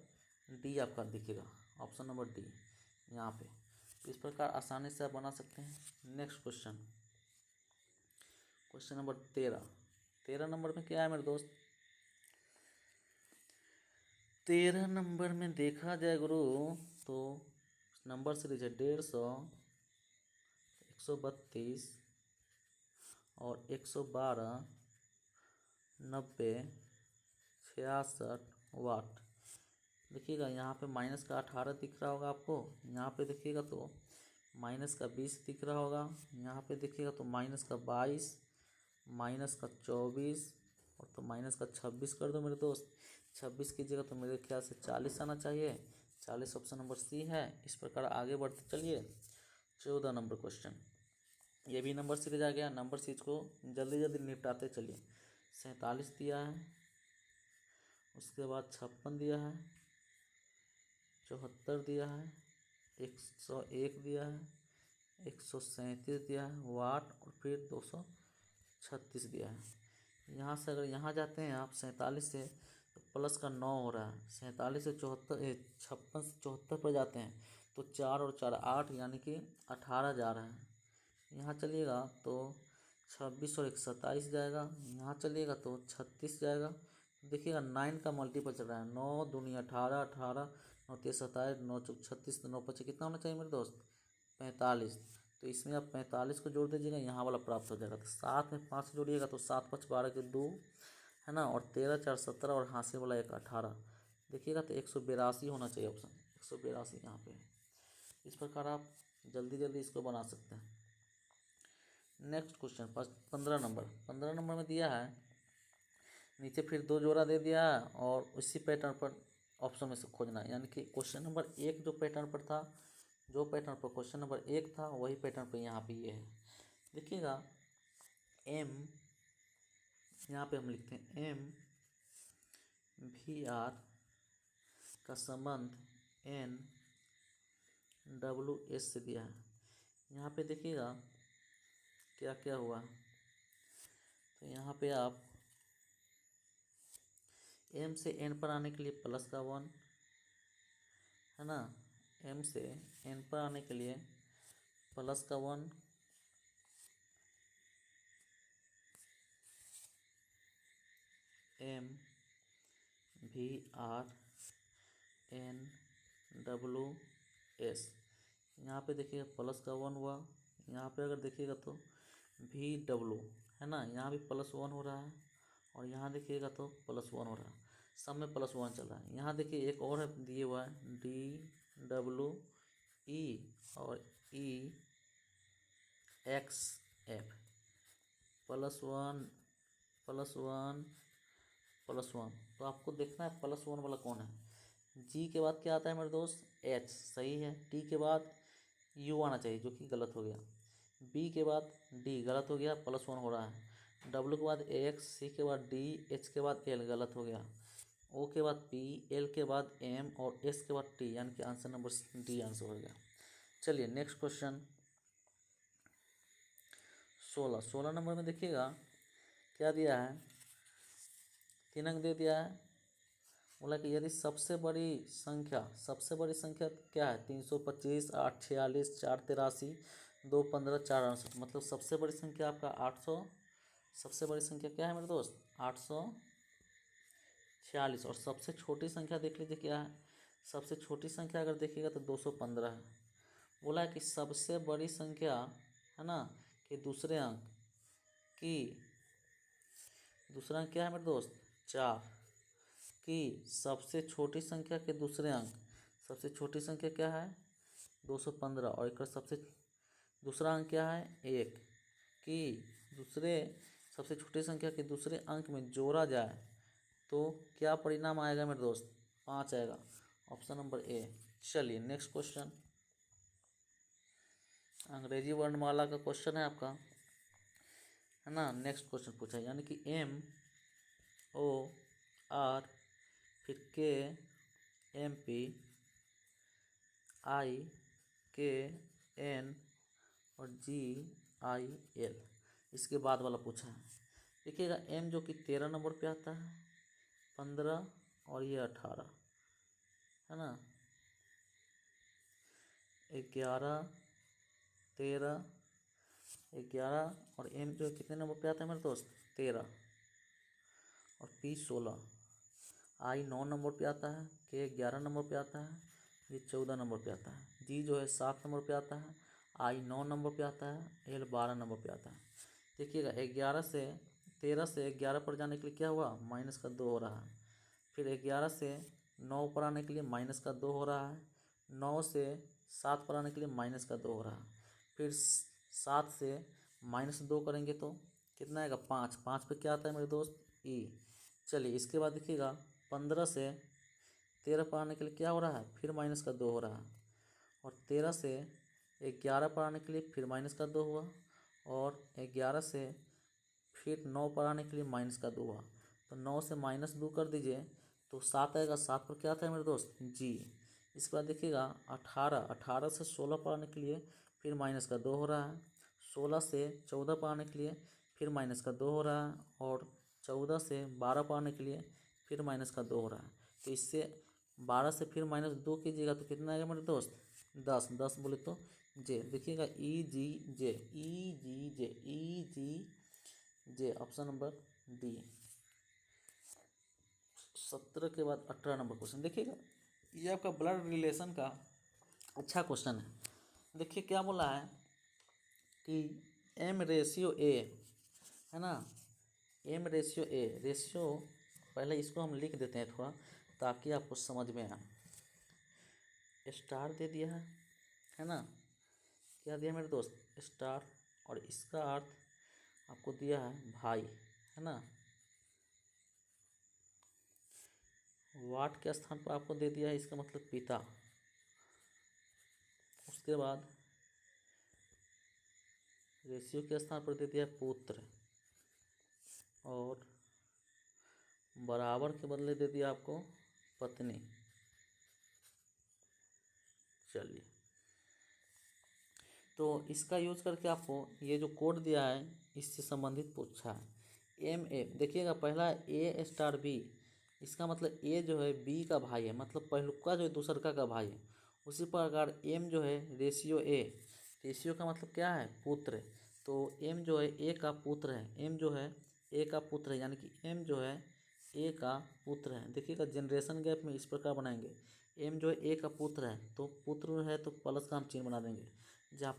डी आपका दिखेगा, ऑप्शन नंबर डी यहाँ पे। तो इस प्रकार आसानी से आप बना सकते हैं। Next question, question number 13 number में क्या है मेरे दोस्त, 13 नंबर में देखा जाए गुरु तो नंबर सीरीज है 150, 132 और 112, 90, 66 वाट। देखिएगा यहाँ पे -18 दिख रहा होगा आपको, यहाँ पे देखिएगा तो -20 दिख रहा होगा, यहाँ पे देखिएगा तो -22, -24 और तो -26 कर दो मेरे दोस्त। 26 कीजिएगा तो मेरे ख्याल से 40 आना चाहिए, 40 ऑप्शन नंबर सी है। इस प्रकार आगे बढ़ते चलिए। 14 नंबर क्वेश्चन, ये भी नंबर सीरीज आ गया। नंबर सीरीज को जल्दी जल्दी निपटाते चलिए। 47 दिया है, उसके बाद 56 दिया है, 74 दिया है, 101 दिया है, 137 दिया है वाट, और फिर 236 दिया है। यहाँ से अगर यहाँ जाते हैं आप 47 से तो प्लस का 9 हो रहा है, 47 से 56 से 74 पर जाते हैं तो 4 और 4 8, यानी कि 18 जा रहा है। यहाँ चलिएगा तो 26 और 1 27 जाएगा, यहाँ चलिएगा तो 36 जाएगा। देखिएगा 9 का मल्टीपल चल रहा है, 9 दूनी 18, 18 9 3 27, 9 चौक 36, 9 5 कितना होना चाहिए मेरे दोस्त, 45। तो इसमें आप 45 को जोड़ दीजिएगा, यहाँ वाला प्राप्त हो जाएगा। तो 7 में 5 जोड़िएगा तो 7 5 12 के 2, है ना, और 13 4 17 और हासिल वाला 1 18। देखिएगा तो 182 होना चाहिए ऑप्शन, 182 यहाँ पे। इस प्रकार आप जल्दी जल्दी इसको बना सकते हैं। नेक्स्ट क्वेश्चन 15 नंबर में दिया है, नीचे फिर 2 जोड़ा दे दिया है और उसी पैटर्न पर ऑप्शन में से खोजना है। यानी कि क्वेश्चन नंबर 1 जो पैटर्न पर था, जो पैटर्न पर क्वेश्चन नंबर 1 था वही पैटर्न पर यहाँ पे ये है। देखिएगा M, यहाँ पे हम लिखते हैं MVR का संबंध NWS से दिया है। यहाँ पे देखिएगा क्या क्या हुआ, तो यहाँ पे आप M से N पर आने के लिए प्लस का 1, है ना, M से N पर आने के लिए प्लस का 1, MVR NWS, यहाँ पे देखिएगा प्लस का 1 हुआ। यहाँ पे अगर देखिएगा तो VW, है ना, यहाँ भी +1 हो रहा है, और यहाँ देखिएगा तो +1 हो रहा है, सब में +1 चल रहा है। यहाँ देखिए एक और है दिए हुआ है DWE और EXF, +1 +1 +1। तो आपको देखना है +1 वाला कौन है। G के बाद क्या आता है मेरे दोस्त, H, सही है। T के बाद U आना चाहिए, जो कि गलत हो गया। B के बाद D, गलत हो गया, +1 हो रहा है। W के बाद AX, C के बाद D, H के बाद L, गलत हो गया। O के बाद P, L के बाद M और S के बाद T, यानी कि आंसर नंबर D आंसर हो गया। चलिए नेक्स्ट क्वेश्चन, 16 नंबर में देखिएगा क्या दिया है, 3 अंक दे दिया है। बोला कि यदि सबसे बड़ी संख्या क्या है, 325, 8 46, 4 83, 2 15, 4 68, मतलब सबसे बड़ी संख्या आपका 800। सबसे बड़ी संख्या क्या है मेरे दोस्त, 846। और सबसे छोटी संख्या देख लीजिए क्या है, सबसे छोटी संख्या अगर देखिएगा तो 215 है। बोला है कि सबसे बड़ी संख्या है ना कि दूसरा अंक क्या है मेरे दोस्त, 4, कि सबसे छोटी संख्या के दूसरे अंक, सबसे छोटी संख्या क्या है 215, और एक सबसे दूसरा अंक क्या है 1, कि सबसे छोटी संख्या के दूसरे अंक में जोड़ा जाए तो क्या परिणाम आएगा मेरे दोस्त, 5 आएगा। Option number A. चलिए नेक्स्ट क्वेश्चन, अंग्रेजी वर्णमाला का क्वेश्चन है आपका, है ना। नेक्स्ट क्वेश्चन पूछा है, यानी कि MOR, फिर KMP, IKN और GIL, इसके बाद वाला पूछा है। देखिएगा M जो कि 13 नंबर पे आता है, 15 और ये 18, है ना, 11, 13, 11, और M जो कितने नंबर पे आता है मेरे दोस्त, 13, और P 16, I 9 नंबर पे आता है, K 11 नंबर पे आता है, ये 14 नंबर पे आता है, G जो है 7 नंबर पे आता है, I 9 नंबर पे आता है, L 12 नंबर पे आता है। देखिएगा 13 से 11 पर जाने के लिए क्या हुआ, माइनस का 2 हो रहा है। फिर 11 से 9 पर आने के लिए माइनस का 2 हो रहा है। 9 से 7 पर आने के लिए माइनस का 2 हो रहा है। फिर 7 से -2 करेंगे तो कितना आएगा, 5। 5 पे क्या आता है मेरे दोस्त, ई। चलिए इसके बाद देखिएगा 15 से 13 पर आने के लिए क्या हो रहा है, फिर माइनस का 2 हो रहा है। और 13 से 11 पर आने के लिए फिर माइनस का 2 हुआ, और 11 से फिर 9 पर आने के लिए माइनस का 2 हुआ। तो 9 से -2 कर दीजिए तो 7 आएगा। 7 पर क्या आता है मेरे दोस्त, जी। इसके बाद देखिएगा 18 से 16 पर आने के लिए फिर माइनस का 2 हो रहा है। 16 से 14 पर आने के लिए फिर माइनस का 2 हो रहा है, और 14 से 12 पर आने के लिए फिर माइनस का 2 हो रहा है। तो इससे 12 से फिर -2 कीजिएगा तो कितना आएगा मेरे दोस्त, 10। 10 बोले तो जे, देखिएगा EGJ, ऑप्शन नंबर डी। 17 के बाद 18 नंबर क्वेश्चन देखिएगा, ये आपका ब्लड रिलेशन का अच्छा क्वेश्चन है। देखिए क्या बोला है कि M/A, है ना, M/A, रेशियो, पहले इसको हम लिख देते हैं थोड़ा ताकि आपको समझ में आए। स्टार दे दिया है ना, क्या दिया मेरे दोस्त, स्टार, और इसका अर्थ आपको दिया है भाई, है ना। वाट के स्थान पर आपको दे दिया है, इसका मतलब पिता। उसके बाद रेशियो के स्थान पर दे दिया है पुत्र, और बराबर के बदले दे दिया आपको पत्नी। चलिए तो इसका यूज करके आपको ये जो कोड दिया है इससे संबंधित पूछा है। MA देखिएगा, पहला A*B, इसका मतलब A जो है B का भाई है, मतलब पहलुका जो है दूसरका का भाई है। उसी प्रकार M जो है रेशियो A, रेशियो का मतलब क्या है, पुत्र। तो M जो है A का पुत्र है, M जो है A का पुत्र है, यानी कि M जो है A का पुत्र है। देखिएगा जनरेशन गैप में इस प्रकार बनाएंगे, M जो है A का पुत्र है तो पुत्र है तो प्लस का हम चिन्ह बना देंगे, जहाँ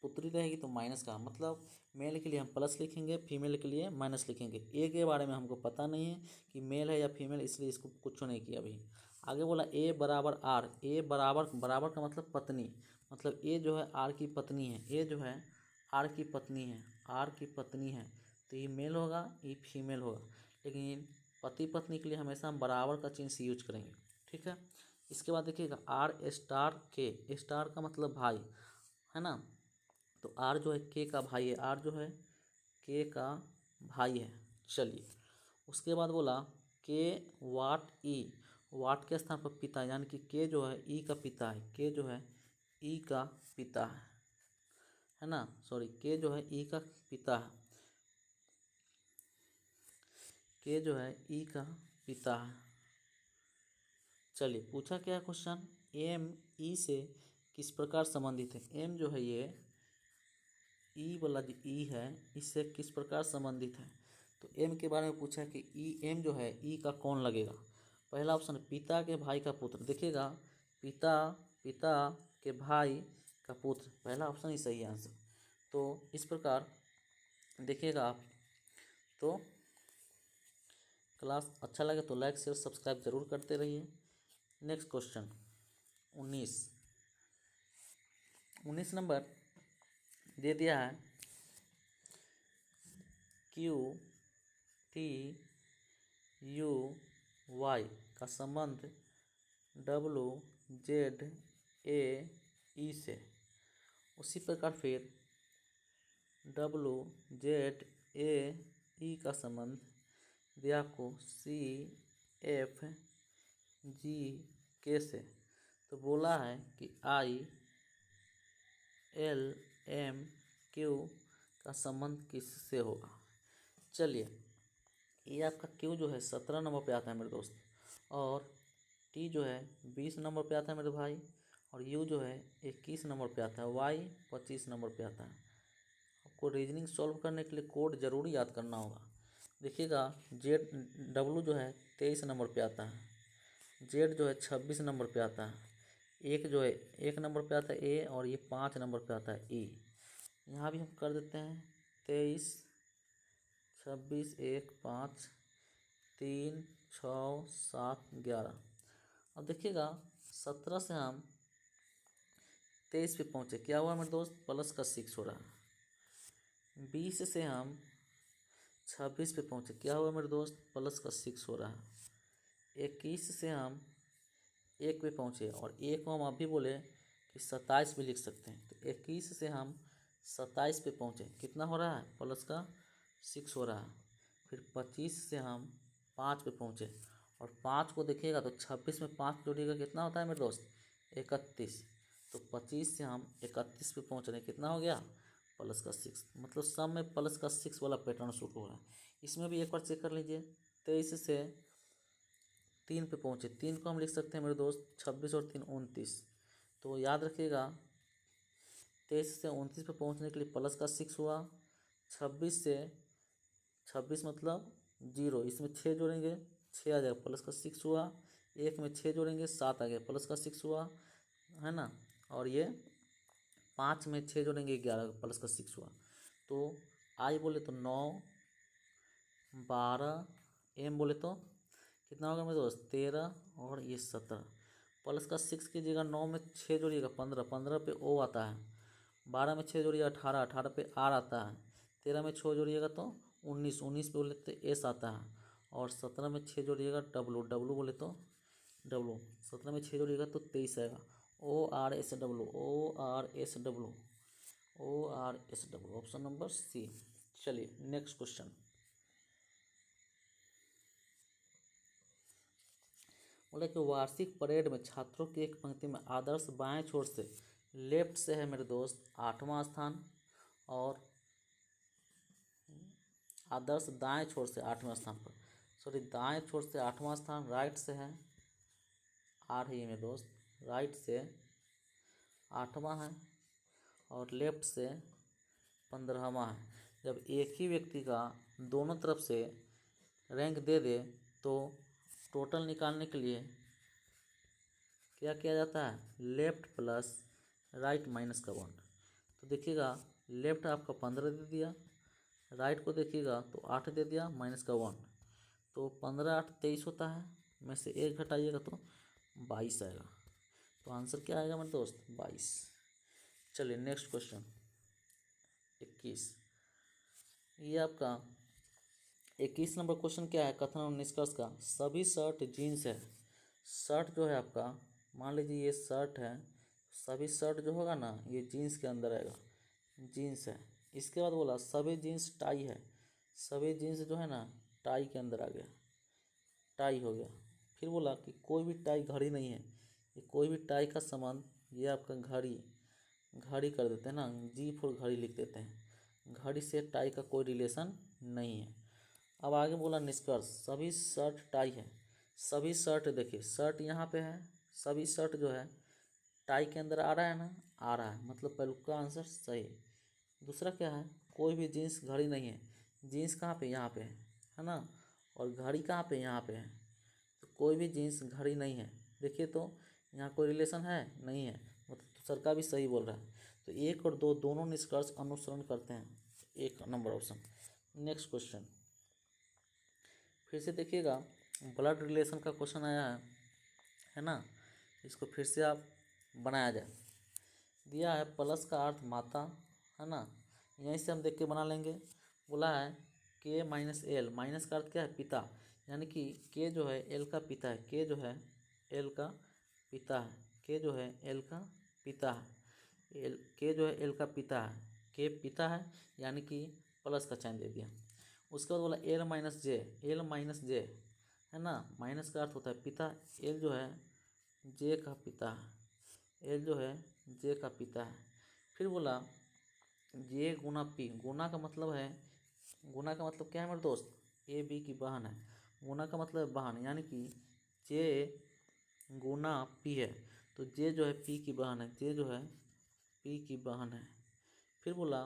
पुत्री रहेगी तो माइनस का, मतलब मेल के लिए हम प्लस लिखेंगे, फीमेल के लिए माइनस लिखेंगे। ए के बारे में हमको पता नहीं है कि मेल है या फीमेल, इसलिए इसको कुछ नहीं किया अभी। आगे बोला A बराबर R, ए बराबर का मतलब पत्नी, मतलब ए जो है आर की पत्नी है, ए जो है आर की पत्नी है, आर की पत्नी है, तो ये मेल होगा, ये फीमेल होगा। लेकिन पति पत्नी के लिए हमेशा हम बराबर का चिन्ह से यूज करेंगे, ठीक है। इसके बाद देखिएगा R*K, स्टार का मतलब भाई, है ना। तो R जो है K का भाई है, R जो है K का भाई है। चलिए उसके बाद बोला K वाट E, वाट के स्थान पर पिता, यानी कि K जो है E का पिता है, K जो है E का पिता है ना, सॉरी के जो है ई का पिता है, के जो है ई का पिता है। चलिए पूछा क्या क्वेश्चन, एम ई से किस प्रकार संबंधित है। एम जो है ये ई वाला जो ई है इससे किस प्रकार संबंधित है। तो एम के बारे में पूछा कि ई एम जो है ई का कौन लगेगा। पहला ऑप्शन पिता के भाई का पुत्र, देखिएगा पिता पिता के भाई का पुत्र, पहला ऑप्शन ही सही आंसर। तो इस प्रकार देखिएगा आप। तो क्लास अच्छा लगे तो लाइक शेयर सब्सक्राइब जरूर करते रहिए। नेक्स्ट क्वेश्चन 19 नंबर दे दिया है, क्यू टी यू वाई का संबंध डब्लू जेड ए ई से। उसी प्रकार फिर डब्लू जेड ए ई का संबंध दिया आपको सी एफ जी के से। तो बोला है कि आई एल एम क्यू का संबंध किससे होगा। चलिए ये आपका क्यू जो है 17 नंबर पे आता है मेरे दोस्त, और टी जो है 20 नंबर पे आता है मेरे भाई, और यू जो है 21 नंबर पे आता है, वाई 25 नंबर पे आता है। आपको रीजनिंग सॉल्व करने के लिए कोड जरूर याद करना होगा। देखिएगा जेड डब्लू जो है 23 नंबर पे आता है, जेड जो है 26 नंबर पे आता है, एक जो है 1 नंबर पे आता है ए, और ये 5 नंबर पे आता है ई। यहाँ भी हम कर देते हैं 23 26 1 5 3 6 7 11। अब देखिएगा 17 से हम 23 पे पहुँचे, क्या हुआ मेरे दोस्त, प्लस का 6 हो रहा है। 20 से हम 26 पे पहुँचे, क्या हुआ मेरे दोस्त, प्लस का 6 हो रहा है। 21 से हम 1 पे पहुँचे, और 1 को हम अभी बोले कि 27 भी लिख सकते हैं। तो 21 से हम 27 पे पहुँचे, कितना हो रहा है, प्लस का 6 हो रहा है। फिर 25 से हम 5 पे पहुँचे, और 5 को देखिएगा तो 26 में 5 जोड़िएगा कितना होता है मेरे दोस्त, 31। तो 25 से हम 31 पे पहुँच रहे हैं, कितना हो गया, प्लस का 6। मतलब सब में प्लस का 6 वाला पैटर्न शुरू हो रहा है। इसमें भी एक बार चेक कर लीजिए, 23 से 3 पे पहुँचे, 3 को हम लिख सकते हैं मेरे दोस्त 26 और 3 29। तो याद रखिएगा 23 से 29 पे पहुँचने के लिए प्लस का 6 हुआ। 26 से 26 मतलब 0, इसमें 6 जोड़ेंगे 6 आ जाएगा, प्लस का 6 हुआ। 1 में 6 जोड़ेंगे 7 आ गया, प्लस का 6 हुआ, है ना। और ये 5 में 6 जोड़ेंगे 11, प्लस का 6 हुआ। तो आई बोले तो 9 12, एम बोले तो कितना होगा मेरे दोस्त 13, और ये 17। प्लस का 6 कीजिएगा, 9 में 6 जोड़िएगा 15, 15 पे ओ आता है। 12 में 6 जोड़िएगा 18, 18 पे आर आता है। 13 में 6 जोड़िएगा तो 19, 19 पे बोले तो एस आता है। और 17 में 6 जोड़िएगा डब्लू, डब्लू बोले तो डब्लू, 17 में 6 जोड़िएगा तो 23 आएगा। O R S W, O R S W, O R S W, option number C. चलिए नेक्स्ट क्वेश्चन, बोले कि वार्षिक परेड में छात्रों की एक पंक्ति में आदर्श बाएं छोर से, लेफ्ट से है मेरे दोस्त 8वां स्थान, और आदर्श दाएं छोर से 8वें स्थान पर, सॉरी दाएं छोर से 8वां स्थान, राइट से है, आ रही है मेरे दोस्त, राइट से 8वां है, और लेफ्ट से 15वां है। जब एक ही व्यक्ति का दोनों तरफ से रैंक दे दे तो टोटल निकालने के लिए क्या किया जाता है, लेफ्ट प्लस राइट माइनस का 1। तो देखिएगा लेफ्ट आपका 15 दे दिया, राइट को देखिएगा तो 8 दे दिया, माइनस का 1। तो 15 8 23 होता है, में से 1 घटाइएगा तो 22 आएगा। तो आंसर क्या आएगा मेरे दोस्त, 22। चलिए नेक्स्ट क्वेश्चन 21, ये आपका 21 नंबर क्वेश्चन क्या है, कथन और निष्कर्ष का। सभी शर्ट जीन्स है, शर्ट जो है आपका, मान लीजिए ये शर्ट है, सभी शर्ट जो होगा ना ये जीन्स के अंदर आएगा, जीन्स है। इसके बाद बोला सभी जीन्स टाई है, सभी जीन्स जो है ना टाई के अंदर आ गया, टाई हो गया। फिर बोला कि कोई भी टाई घड़ी नहीं है, ये कोई भी टाई का संबंध, ये आपका घड़ी, घड़ी कर देते हैं ना, G4 घड़ी लिख देते हैं। घड़ी से टाई का कोई रिलेशन नहीं है। अब आगे बोला निष्कर्ष, सभी शर्ट टाई है। सभी शर्ट देखिए, शर्ट यहाँ पे है, सभी शर्ट जो है टाई के अंदर आ रहा है ना, आ रहा है, मतलब पहले का आंसर सही। दूसरा क्या है, कोई भी जीन्स घड़ी नहीं है। जीन्स कहाँ पे, यहाँ पे है ना, और घड़ी कहाँ पे, यहाँ पे है। तो कोई भी जीन्स घड़ी नहीं है। देखिए तो यहाँ कोई रिलेशन है नहीं है, मतलब सर का भी सही बोल रहा है। तो 1 और 2 दोनों निष्कर्ष अनुसरण करते हैं, 1 नंबर ऑप्शन। नेक्स्ट क्वेश्चन फिर से देखिएगा, ब्लड रिलेशन का क्वेश्चन आया है ना। इसको फिर से आप बनाया जाए। दिया है प्लस का अर्थ माता, है ना, यहीं से हम देख के बना लेंगे। बोला है K माइनस एल, माइनस का अर्थ क्या है, पिता, यानी कि K जो है L का पिता है। K जो है L का पिता है। K जो है L का पिता है। K जो है L का पिता है। K पिता है, यानी कि प्लस का साइन दे दिया। उसके बाद बोला L माइनस जे, L माइनस जे, है ना, माइनस का अर्थ होता है पिता। L जो है जे का पिता है। L जो है जे का पिता है। फिर बोला जे गुना पी, गुना का मतलब है, गुना का मतलब क्या है मेरे दोस्त, ए बी की बहन है। गुना का मतलब है बहन, यानी कि जे गुना पी है, तो जे जो है पी की बहन है। जे जो है पी की बहन है। फिर बोला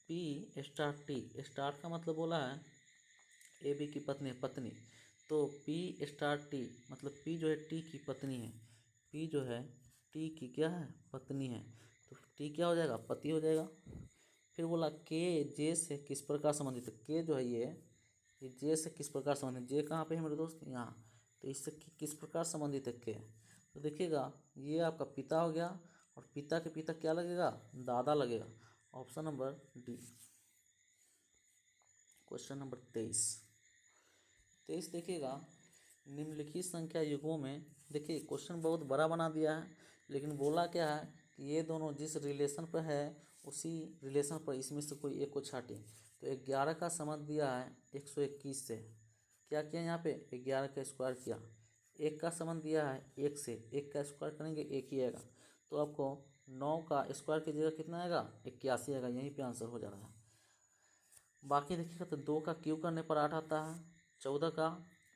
पी स्टार टी, स्टार का मतलब बोला है ए बी की पत्नी, पत्नी, तो पी स्टार टी मतलब पी जो है टी की पत्नी है। पी जो है टी की क्या है, पत्नी है, तो टी क्या हो जाएगा, पति हो जाएगा। फिर बोला के जे से किस प्रकार संबंधित है। के जो है ये जे से किस प्रकार संबंधित, जे कहाँ पे है मेरे दोस्त, यहाँ, तो इससे किस प्रकार संबंधित है के। तो देखिएगा ये आपका पिता हो गया, और पिता के पिता क्या लगेगा, दादा लगेगा। Option number D. Question number 23 देखिएगा, निम्नलिखित संख्या युगों में, देखिए क्वेश्चन बहुत बड़ा बना दिया है, लेकिन बोला क्या है कि ये दोनों जिस रिलेशन पर है उसी रिलेशन पर इसमें से कोई एक को छाटिए। तो 11 का समझ दिया है 121 से, क्या किया यहाँ पे 11 का स्क्वायर किया। 1 का समझ दिया है 1 से, 1 का स्क्वायर करेंगे 1 ही आएगा। तो आपको 9 का स्क्वायर की जगह कितना आएगा, 81 आएगा, यहीं पे आंसर हो जा रहा है। बाकी देखिएगा तो 2 का क्यूब करने पर 8 आता है, 14 का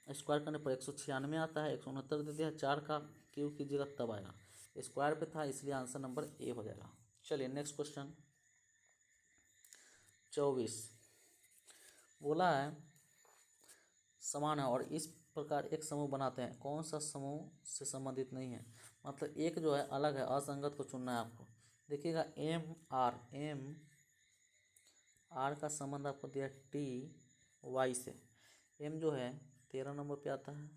स्क्वायर करने पर 196 आता है, 169 दे दिया है। 4 का क्यूब कीजिएगा तब आएगा, स्क्वायर पे था इसलिए आंसर नंबर ए हो जाएगा। चलिए नेक्स्ट क्वेश्चन 24 बोला है समान है और इस प्रकार एक समूह बनाते हैं, कौन सा समूह से संबंधित नहीं है, मतलब एक जो है अलग है, असंगत को चुनना है आपको। देखिएगा एम आर का संबंध आपको दिया टी वाई से। एम जो है 13 नंबर पे आता है,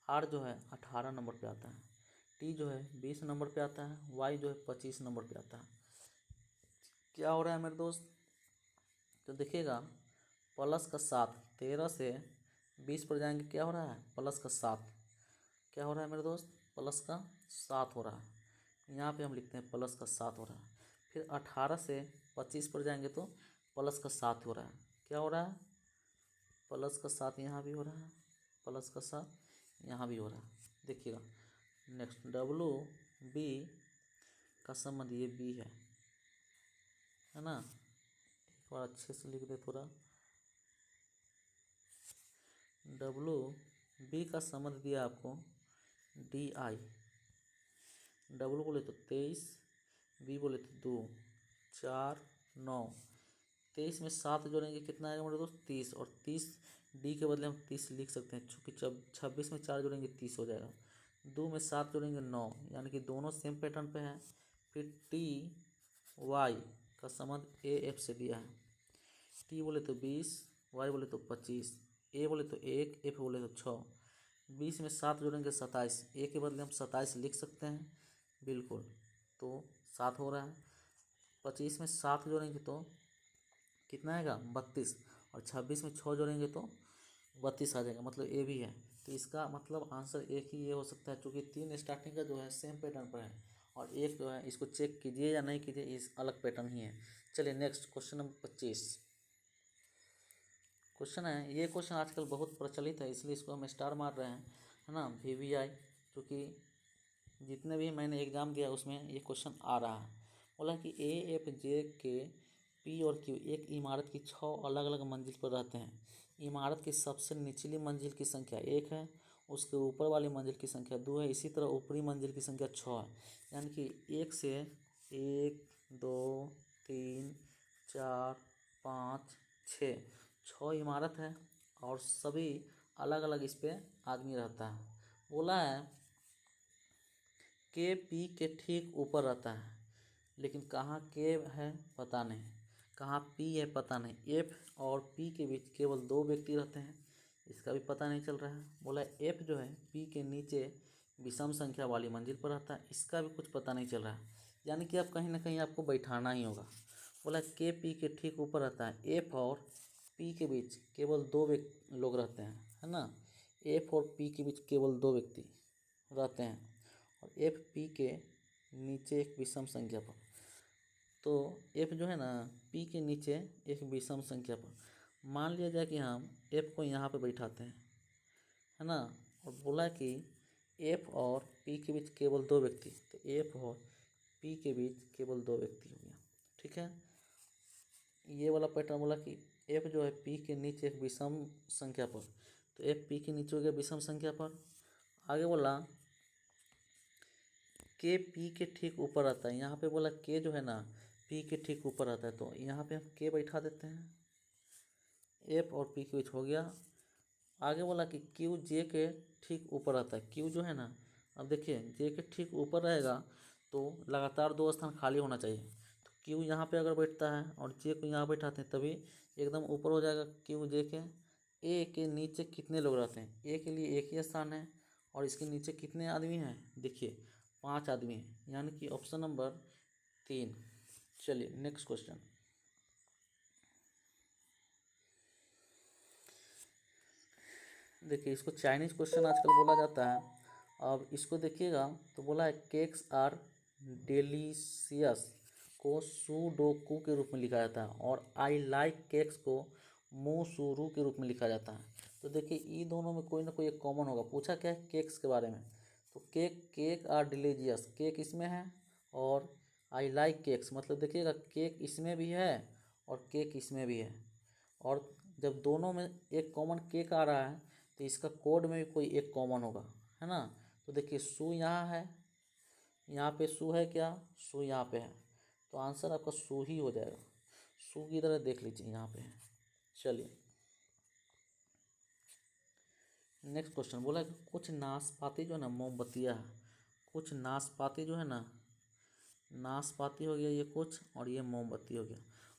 आर जो है 18 नंबर पे आता है, टी जो है 20 नंबर पे आता है, वाई जो है 25 नंबर पे आता है। क्या हो रहा है मेरे दोस्त, तो देखिएगा प्लस का 7, 13 से 20 पर जाएंगे, क्या हो रहा है प्लस का 7, क्या हो रहा है मेरे दोस्त, प्लस का 7 हो रहा है। यहाँ पे हम लिखते हैं प्लस का 7 हो रहा है। फिर 18 से 25 पर जाएंगे तो प्लस का 7 हो रहा है, क्या हो रहा है प्लस का 7 यहाँ भी हो रहा है, प्लस का 7 यहाँ भी हो रहा है। देखिएगा नेक्स्ट डब्लू बी का संबंध ये बी है ना, एक बार अच्छे से लिख दे थोड़ा। डब्लू बी का संबंध दिया आपको डी आई, डब्लू बोले तो 23, बी बोले तो 2, 4, 9, 23 में 7 जोड़ेंगे कितना आएगा मेरे दोस्त 30, और 30 डी के बदले हम 30 लिख सकते हैं, चूँकि 26 में 4 जोड़ेंगे 30 हो जाएगा। 2 में 7 जोड़ेंगे 9, यानी कि दोनों सेम पैटर्न पे हैं। फिर टी वाई का संबंध ए एफ से दिया है, टी बोले तो 20, वाई बोले तो 25, ए बोले तो 1, एफ बोले तो 6। 20 में 7 जोड़ेंगे 27, ए के बदले हम 27 लिख सकते हैं बिल्कुल, तो 7 हो रहा है। 25 में 7 जोड़ेंगे तो कितना आएगा 32, और 26 में 6 जोड़ेंगे तो 32 आ जाएगा, मतलब ए भी है। तो इसका मतलब आंसर एक ही ये हो सकता है, क्योंकि 3 स्टार्टिंग का जो है सेम पैटर्न पर है, और एक जो है इसको चेक कीजिए या नहीं कीजिए, इस अलग पैटर्न ही है। चलिए नेक्स्ट क्वेश्चन नंबर 25 क्वेश्चन है, ये क्वेश्चन आजकल बहुत प्रचलित है इसलिए इसको हम स्टार मार रहे हैं, है ना, VVI, क्योंकि जितने भी मैंने एग्ज़ाम दिया उसमें ये क्वेश्चन आ रहा है। बोला कि ए एफ जे के पी और क्यू एक इमारत की 6 अलग अलग मंजिल पर रहते हैं। इमारत की सबसे निचली मंजिल की संख्या 1 है, उसके ऊपर वाली मंजिल की संख्या 2 है, इसी तरह ऊपरी मंजिल की संख्या 6 है। यानी कि 1 से 1 2 3 4 5 6 6 इमारत है और सभी अलग अलग इस पे आदमी रहता है। बोला है के पी के ठीक ऊपर रहता है, लेकिन कहाँ के है पता नहीं, कहाँ पी है पता नहीं। एफ और पी के बीच केवल 2 व्यक्ति रहते हैं, इसका भी पता नहीं चल रहा है। बोला एफ जो है पी के नीचे विषम संख्या वाली मंजिल पर रहता है, इसका भी कुछ पता नहीं चल रहा है। यानी कि अब कहीं ना कहीं आपको बैठाना ही होगा। बोला के पी के ठीक ऊपर रहता है, एफ और पी के बीच केवल 2 लोग रहते हैं, है ना। एफ और पी के बीच केवल 2 व्यक्ति रहते हैं और एफ पी के नीचे एक विषम संख्या पर। तो एफ जो है ना पी के नीचे एक विषम संख्या पर, मान लिया जाए कि हम एफ को यहाँ पे बैठाते हैं, है ना। और बोला कि एफ और पी के बीच केवल 2 व्यक्ति, तो एफ और पी के बीच केवल 2 व्यक्ति हो गया। ठीक है, ये वाला पैटर्न बोला कि एफ जो है पी के नीचे एक विषम संख्या पर, तो एफ पी के नीचे हो गया विषम संख्या पर। आगे बोला के पी के ठीक ऊपर आता है, यहाँ पे बोला के जो है ना पी के ठीक ऊपर आता है, तो यहाँ पे हम के बैठा देते हैं, एफ और पी के बीच हो गया। आगे बोला कि क्यू जे के ठीक ऊपर आता है, क्यू जो है ना, अब देखिए जे के ठीक ऊपर रहेगा तो लगातार 2 स्थान खाली होना चाहिए। तो क्यू यहाँ पे अगर बैठता है और जे को यहाँ बैठाते हैं तभी एकदम ऊपर हो जाएगा क्यू जे के। ए के नीचे कितने लोग रहते हैं, ए के लिए एक ही स्थान है और इसके नीचे कितने आदमी हैं, देखिए 5 आदमी हैं, यानी कि ऑप्शन नंबर 3। चलिए नेक्स्ट क्वेश्चन। देखिए इसको चाइनीज़ क्वेश्चन आजकल बोला जाता है। अब इसको देखिएगा तो बोला है केक्स आर डिलीशियस को सुडोकू के रूप में लिखा जाता है और आई लाइक केक्स को मोसुरू के रूप में लिखा जाता है। तो देखिए ये दोनों में कोई ना कोई एक कॉमन होगा। पूछा क्या है केक्स के बारे में, तो केक आर डिलीजियस, केक इसमें है और आई लाइक केक्स मतलब देखिएगा केक इसमें भी है और केक इसमें भी है। और जब दोनों में एक कॉमन केक आ रहा है तो इसका कोड में भी कोई एक कॉमन होगा, है ना। तो देखिए सू यहाँ है, यहाँ पे सू है क्या, सू यहाँ पे है, तो आंसर आपका सू ही हो जाएगा। सू की तरह देख लीजिए यहाँ पे है। चलिए नेक्स्ट क्वेश्चन बोला कि कुछ नाशपाती जो है ना मोमबत्तियाँ है, कुछ नाशपाती जो है ना, नाशपाती हो गया ये कुछ और ये मोमबत्ती हो गया,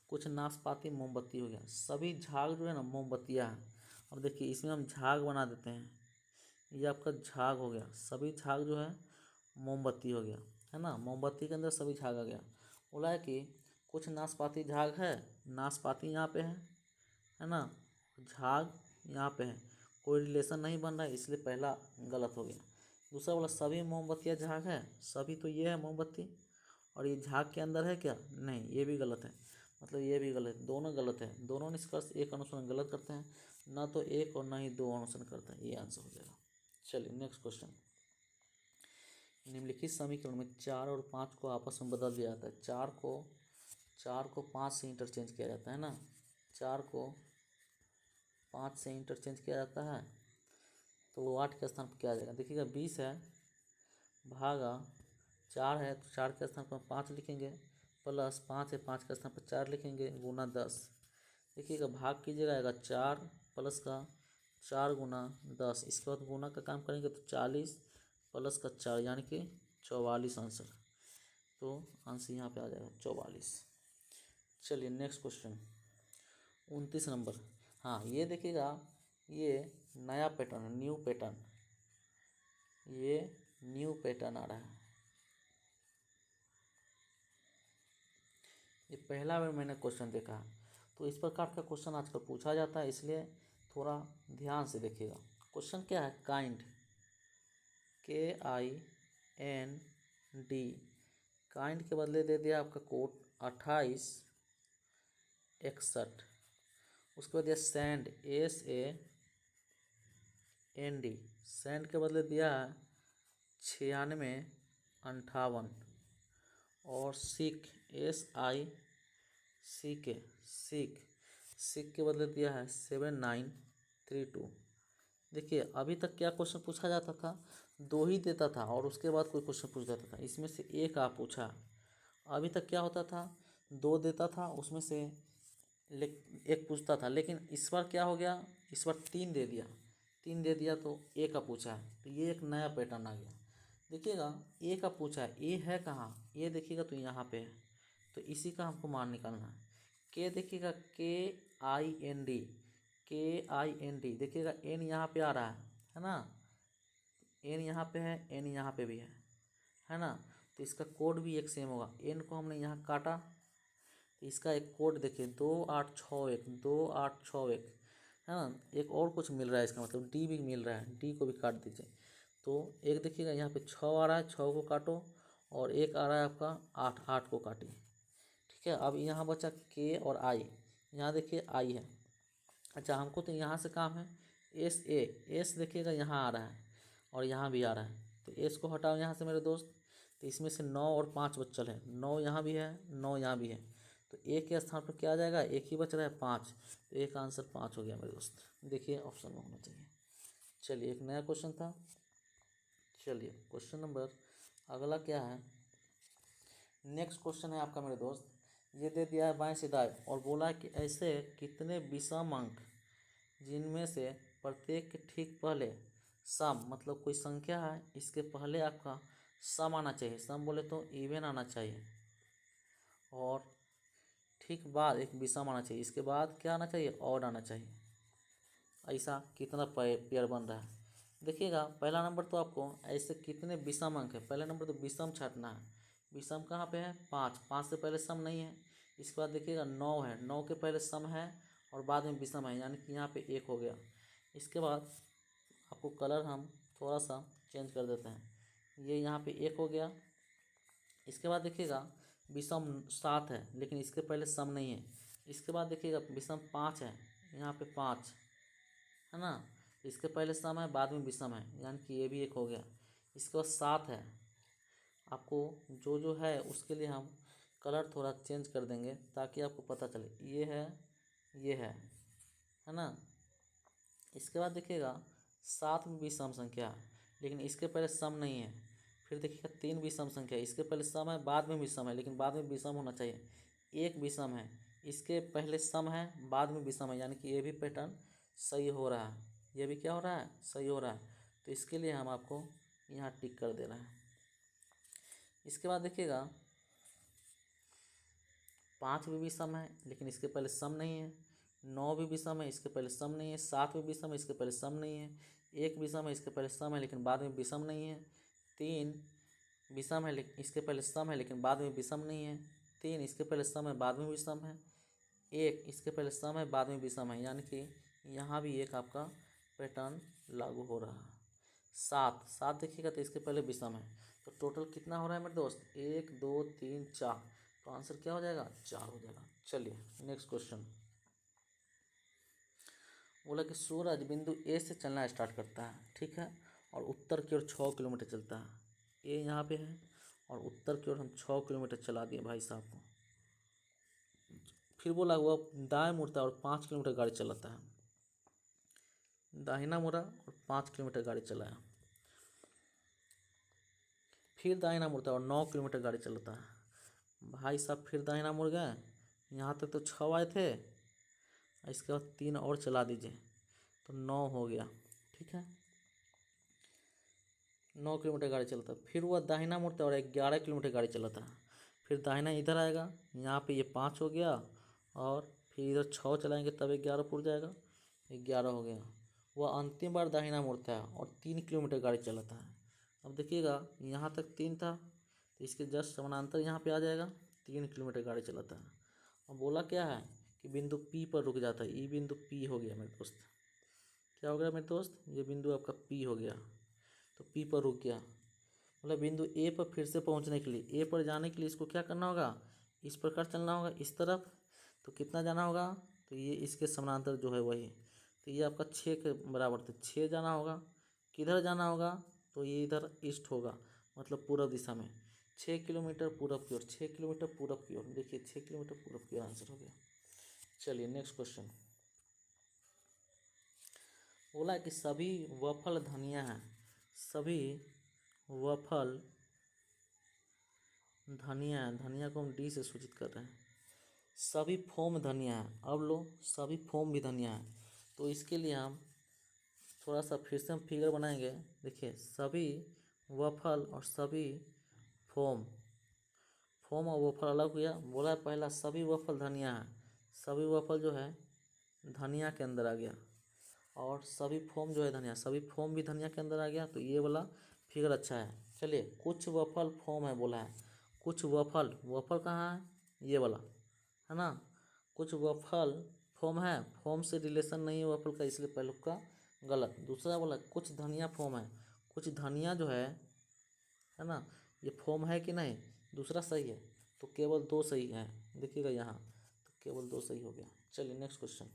कुछ नाशपाती मोमबत्ती हो गया, सभी झाग जो है ना मोमबत्तियाँ हैं। अब देखिए इसमें हम झाग बना देते हैं, ये आपका झाग हो गया, सभी झाग जो है मोमबत्ती हो गया, है ना। मोमबत्ती के अंदर सभी झाग आ गया। बोला है कि कुछ नाशपाती झाग है, नाशपाती यहाँ पे है ना, झाग यहाँ पे है, कोई रिलेशन नहीं बन रहा है इसलिए पहला गलत हो गया। दूसरा बोला सभी मोमबत्तियाँ झाग है, सभी तो ये है मोमबत्ती और ये झाग के अंदर है क्या, नहीं ये भी गलत है, मतलब ये भी गलत, दोनों गलत है। दोनों निष्कर्ष एक अनुसरण गलत करते हैं, ना तो एक और ना ही 2 अनुसरण करते हैं, ये आंसर हो जाएगा। चलिए नेक्स्ट क्वेश्चन। निम्नलिखित समीकरण में 4 और 5 को आपस में बदल दिया जाता है। 4 को 5 से इंटरचेंज किया जाता है ना, 4 को 5 से इंटरचेंज किया जाता है तो वो 8 के स्थान पर क्या आ जाएगा, देखिएगा 20 है भागा 4 है तो 4 के स्थान पर 5 लिखेंगे, प्लस 5 है 5 के स्थान पर 4 लिखेंगे, गुना 10। देखिएगा भाग कीजिएगा आएगा 4 प्लस का 4 गुना 10, इसके बाद गुना का काम करेंगे तो 40 प्लस का 4 यानी कि 44 आंसर। तो आंसर यहाँ पे आ जाएगा 44। चलिए नेक्स्ट क्वेश्चन 29 नंबर। हाँ ये देखिएगा ये नया पैटर्न है, न्यू पैटर्न, ये न्यू पैटर्न आ रहा है, ये पहला बार मैंने क्वेश्चन देखा है। तो इस प्रकार का क्वेश्चन आजकल पूछा जाता है, इसलिए थोड़ा ध्यान से देखिएगा। क्वेश्चन क्या है, काइंड, KIND, काइंड के बदले दे दिया आपका कोड 2861। उसके बाद दिया सैंड, SAND, सैंड के बदले दिया है 9658 और सिख, SICK, सीक के बदले दिया है 7932। देखिए अभी तक क्या क्वेश्चन पूछा जाता था, दो ही देता था और उसके बाद कोई क्वेश्चन पूछ जाता था, इसमें से एक आप पूछा। अभी तक क्या होता था, दो देता था उसमें से एक पूछता था, लेकिन इस बार क्या हो गया, इस बार तीन दे दिया, तो ए का पूछा है, तो ये एक नया पैटर्न आ गया। देखिएगा ए का पूछा है, ए है कहाँ, ए देखिएगा तो यहाँ पे है, तो इसी का हमको मान निकालना है। के देखिएगा KIND, देखिएगा एन यहाँ पे आ रहा है ना, एन यहाँ पे है, एन यहाँ पे भी है ना, तो इसका कोड भी एक सेम होगा। एन को हमने यहाँ काटा, तो इसका एक कोड देखिए 2861 है ना। एक और कुछ मिल रहा है, इसका मतलब डी भी मिल रहा है, डी को भी काट दीजिए। तो एक देखिएगा यहाँ पे 6 आ रहा है, 6 को काटो, और एक आ रहा है आपका 8, 8 को काटिए। ठीक है, अब यहाँ बचा के और आई, यहाँ देखिए आई है। अच्छा हमको तो यहाँ से काम है एस देखिएगा यहाँ आ रहा है और यहाँ भी आ रहा है, तो एस को हटाओ यहाँ से मेरे दोस्त। तो इसमें से 9 और 5 बचल है, 9 यहाँ भी है, 9 यहाँ भी है, तो एक के स्थान पर क्या आ जाएगा, एक ही बच रहा है 5, तो एक आंसर 5 हो गया मेरे दोस्त। देखिए ऑप्शन में होना चाहिए। चलिए एक नया क्वेश्चन था। चलिए क्वेश्चन नंबर अगला क्या है, नेक्स्ट क्वेश्चन है आपका मेरे दोस्त, ये दे दिया है बाएं से दाएं और बोला है कि ऐसे कितने विषम अंक जिनमें से प्रत्येक के ठीक पहले सम, मतलब कोई संख्या है इसके पहले आपका सम आना चाहिए, सम बोले तो इवन आना चाहिए, और ठीक बाद एक विषम आना चाहिए, इसके बाद क्या आना चाहिए, ऑड आना चाहिए। ऐसा कितना पेयर बन रहा है, देखिएगा पहला नंबर तो आपको ऐसे कितने विषम अंक है, पहला नंबर तो विषम छाटना है। विषम कहाँ पे है, 5, 5 से पहले सम नहीं है। इसके बाद देखिएगा 9 है, 9 के पहले सम है और बाद में विषम है, यानी कि यहाँ पे 1 हो गया। इसके बाद आपको कलर हम थोड़ा सा चेंज कर देते हैं, ये यहाँ पे 1 हो गया। इसके बाद देखिएगा विषम 7 है लेकिन इसके पहले सम नहीं है। इसके बाद देखिएगा विषम 5 है, यहाँ पे 5 है ना, इसके पहले सम है बाद में विषम है, यानी कि ये भी 1 हो गया। इसके बाद 7 है, आपको जो जो है उसके लिए हम कलर थोड़ा चेंज कर देंगे ताकि आपको पता चले, ये है ना। इसके बाद देखिएगा 7 में भी सम संख्या है लेकिन इसके पहले सम नहीं है। फिर देखिएगा 3 भी सम संख्या है, इसके पहले सम है बाद में भी सम है, लेकिन बाद में विषम होना चाहिए। 1 विषम है, इसके पहले सम है बाद में विषम है, यानी कि ये भी पैटर्न सही हो रहा है, ये भी क्या हो रहा है, सही हो रहा है। तो इसके लिए हम आपको यहाँ टिक कर दे रहे हैं। इसके बाद देखिएगा 5 भी विषम है लेकिन इसके पहले सम नहीं है, 9 भी विषम है इसके पहले सम नहीं है, 7 भी विषम है इसके पहले सम नहीं है, 1 विषम है इसके पहले सम है लेकिन बाद में विषम नहीं है, 3 विषम है लेकिन इसके पहले सम है लेकिन बाद में विषम नहीं है, 3 इसके पहले सम है बाद में विषम है, 1 इसके पहले सम है बाद में विषम है, यानी कि यहाँ भी एक आपका पैटर्न लागू हो रहा है। 7 देखिएगा तो इसके पहले विषम है, तो टोटल कितना हो रहा है मेरे दोस्त, 1 2 3 4, तो आंसर क्या हो जाएगा, 4 हो जाएगा। चलिए नेक्स्ट क्वेश्चन, बोला कि सूरज बिंदु ए से चलना स्टार्ट करता है, ठीक है, और उत्तर की ओर 6 किलोमीटर चलता है। ए यहाँ पे है और उत्तर की ओर हम 6 किलोमीटर चला दिए भाई साहब को। फिर बोला हुआ दाएं मुड़ता है और 5 किलोमीटर गाड़ी चलाता है, दाहिना मुड़ा और 5 किलोमीटर गाड़ी चलाया, फिर दाहिना मुड़ता है और 9 किलोमीटर गाड़ी चलाता है। भाई साहब फिर दाहिना मुड़ गए, यहाँ तक तो 6 आए थे, इसके बाद 3 और चला दीजिए तो 9 हो गया, ठीक है, 9 किलोमीटर गाड़ी चलता है। फिर वह दाहिना मुड़ता है और 11 किलोमीटर गाड़ी चलाता है, फिर दाहिना इधर आएगा, यहाँ पे ये 5 हो गया और फिर इधर 6 चलाएंगे तब 11 पुर जाएगा, 11 हो गया। वह अंतिम बार दाहिना मुड़ता है और 3 किलोमीटर गाड़ी चलाता है। अब देखिएगा यहाँ तक 3 था तो इसके जस्ट समानांतर यहाँ पे आ जाएगा, 3 किलोमीटर गाड़ी चलाता है। अब बोला क्या है कि बिंदु P पर रुक जाता है, ये बिंदु P हो गया मेरे दोस्त, क्या हो गया मेरे दोस्त, ये बिंदु आपका P हो गया, तो P पर रुक गया। मतलब बिंदु A पर फिर से पहुंचने के लिए, A पर जाने के लिए इसको क्या करना होगा, इस प्रकार चलना होगा इस तरफ, तो कितना जाना होगा, तो ये इसके समानांतर जो है वही, तो ये आपका 6 के बराबर, तो 6 जाना होगा। किधर जाना होगा, तो ये इधर ईस्ट होगा, मतलब पूर्व दिशा में, 6 किलोमीटर पूरब की ओर, 6 किलोमीटर पूरब की ओर। देखिए 6 किलोमीटर पूरब की ओर आंसर हो गया। चलिए नेक्स्ट क्वेश्चन। बोला कि सभी वफल धनिया हैं, सभी वफल धनिया है, धनिया को हम डी से सूचित कर रहे हैं। सभी फोम धनिया है, अब लो सभी फोम भी धनिया है, तो इसके लिए हम थोड़ा सा फिर से हम फिगर बनाएंगे। देखिए सभी वफल और सभी फोम, फोम और वफल अलग हुआ। बोला है पहला सभी वफल धनिया है, सभी वफल जो है धनिया के अंदर आ गया, और सभी फोम जो है धनिया, सभी फोम भी धनिया के अंदर आ गया, तो ये वाला फिगर अच्छा है। चलिए कुछ वफल फोम है बोला है, कुछ वफल, वफल कहाँ है, ये वाला है ना, कुछ वफल फोम है, फोम से रिलेशन नहीं है वफल का, इसलिए पहले का गलत। दूसरा बोला कुछ धनिया फोम है, कुछ धनिया जो है ना, ये फोम है कि नहीं, दूसरा सही है, तो केवल 2 सही है। देखिएगा यहाँ, तो केवल 2 सही हो गया। चलिए नेक्स्ट क्वेश्चन।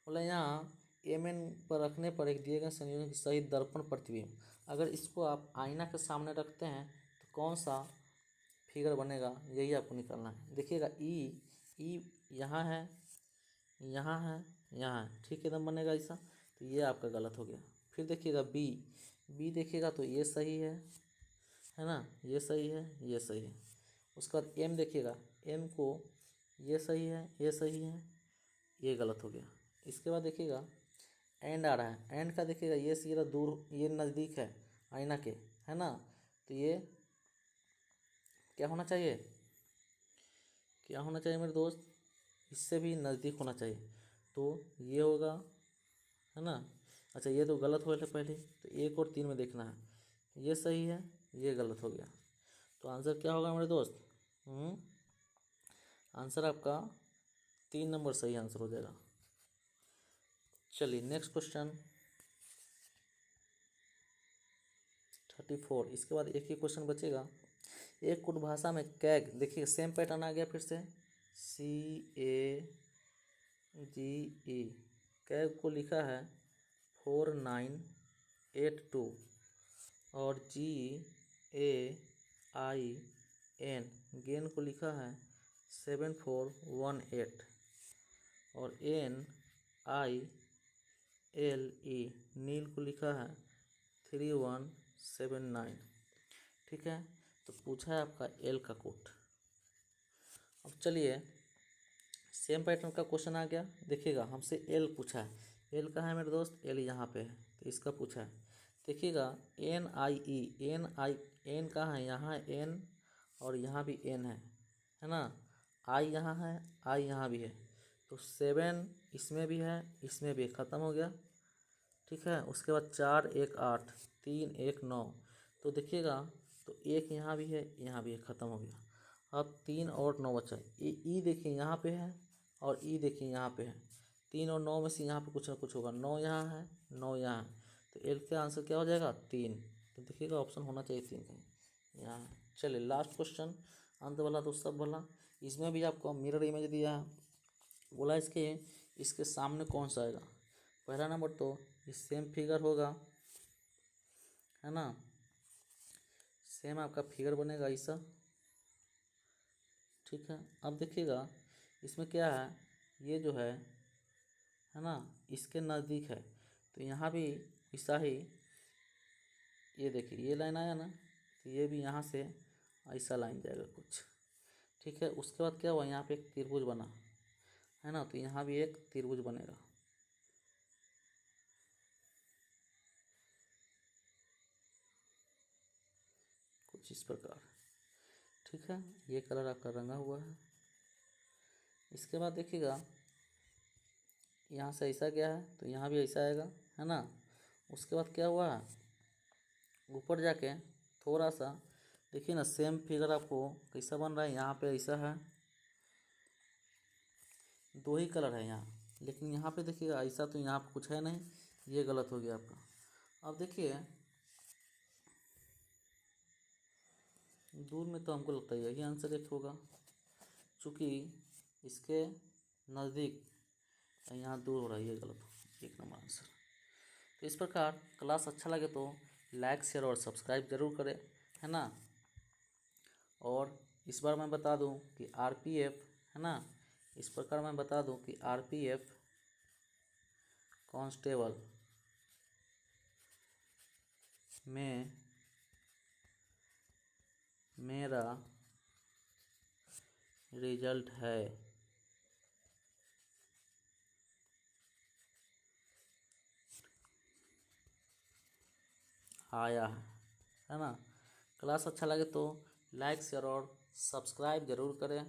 बोला यहाँ एम एन पर रखने पर एक दिए गए संयोजन की सही दर्पण प्रतिबिंब, अगर इसको आप आईना के सामने रखते हैं तो कौन सा फिगर बनेगा, यही आपको निकालना है। देखिएगा ई यहाँ है, यहाँ है, यहाँ है, ठीक एकदम बनेगा ऐसा, तो ये आपका गलत हो गया। फिर देखिएगा बी देखिएगा तो ये सही है ना, ये सही है, ये सही है। उसके बाद एम देखिएगा, एम को ये सही है, ये सही है, ये गलत हो गया। इसके बाद देखिएगा एंड आ रहा है, एंड का देखिएगा ये सीधा दूर, ये नज़दीक है आईना के, है ना, तो ये क्या होना चाहिए, क्या होना चाहिए मेरे दोस्त, इससे भी नज़दीक होना चाहिए, तो ये होगा, है ना। अच्छा ये तो गलत हो गया पहले, तो 1 और 3 में देखना है, ये सही है, ये गलत हो गया, तो आंसर क्या होगा मेरे दोस्त, आंसर आपका 3 नंबर सही आंसर हो जाएगा। चलिए नेक्स्ट क्वेश्चन 34। इसके बाद एक ही क्वेश्चन बचेगा। एक कुट भाषा में कैग, देखिए सेम पैटर्न आ गया फिर से, CAGE, कैग को लिखा है 4982 और GAIN, गेन को लिखा है 7418 और NILE, नील को लिखा है 3179। ठीक है, तो पूछा है आपका एल का कोट। अब चलिए सेम पैटर्न का क्वेश्चन आ गया, देखिएगा हमसे एल पूछा है, एल कहाँ है मेरे दोस्त, एल यहाँ पे है, तो इसका पूछा है। देखिएगा एन कहाँ है, यहाँ एन और यहाँ भी एन है ना, आई यहाँ है, आई यहाँ भी है, तो 7 इसमें भी है, इसमें भी ख़त्म हो गया। ठीक है, उसके बाद 4 1 8 3 1 9, तो देखिएगा तो 1 यहाँ भी है, यहाँ भी है, ख़त्म हो गया। अब 3 और 9 बचा, ई देखिए यहाँ पे है और ई देखिए यहाँ पे है, 3 और 9 में से यहाँ पे कुछ ना कुछ होगा, 9 यहाँ है, 9 यहाँ है, तो एल का आंसर क्या हो जाएगा 3। तो देखिएगा ऑप्शन होना चाहिए 3 कहीं यहाँ है। चलिए लास्ट क्वेश्चन, अंत वाला तो सब वाला, इसमें भी आपको मिरर इमेज दिया है। बोला इसके सामने कौन सा आएगा, पहला नंबर तो सेम फिगर होगा, है ना, सेम आपका फिगर बनेगा ऐसा। ठीक है, अब देखिएगा इसमें क्या है, ये जो है ना, इसके नज़दीक है, तो यहाँ भी ऐसा ही, ये देखिए ये लाइन आया ना, तो ये भी यहाँ से ऐसा लाइन जाएगा कुछ। ठीक है, उसके बाद क्या हुआ, यहाँ पे एक त्रिभुज बना है ना, तो यहाँ भी एक त्रिभुज बनेगा, कुछ इस प्रकार। ठीक है, ये कलर आपका रंगा हुआ है। इसके बाद देखिएगा यहाँ से ऐसा गया है, तो यहाँ भी ऐसा आएगा, है ना। उसके बाद क्या हुआ, ऊपर जाके थोड़ा सा देखिए ना, सेम फिगर आपको कैसा बन रहा है, यहाँ पे ऐसा है, 2 ही कलर है यहाँ, लेकिन यहाँ पे देखिएगा ऐसा, तो यहाँ पे कुछ है नहीं, ये गलत हो गया आपका। अब देखिए दूर में तो हमको लगता है यही आंसर एक होगा, चूँकि इसके नज़दीक यहाँ दूर हो रहा है, ये गलत हो, 1 नंबर आंसर। तो इस प्रकार क्लास अच्छा लगे तो लाइक शेयर और सब्सक्राइब जरूर करें, है ना। और इस बार मैं बता दूं कि आरपीएफ है ना, इस प्रकार मैं बता दूं कि आरपीएफ कांस्टेबल में मेरा रिजल्ट है। आया है ना। क्लास अच्छा लगे तो लाइक शेयर और सब्सक्राइब ज़रूर करें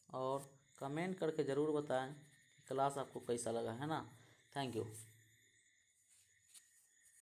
और कमेंट करके ज़रूर बताएं कि क्लास आपको कैसा लगा, है ना। Thank you.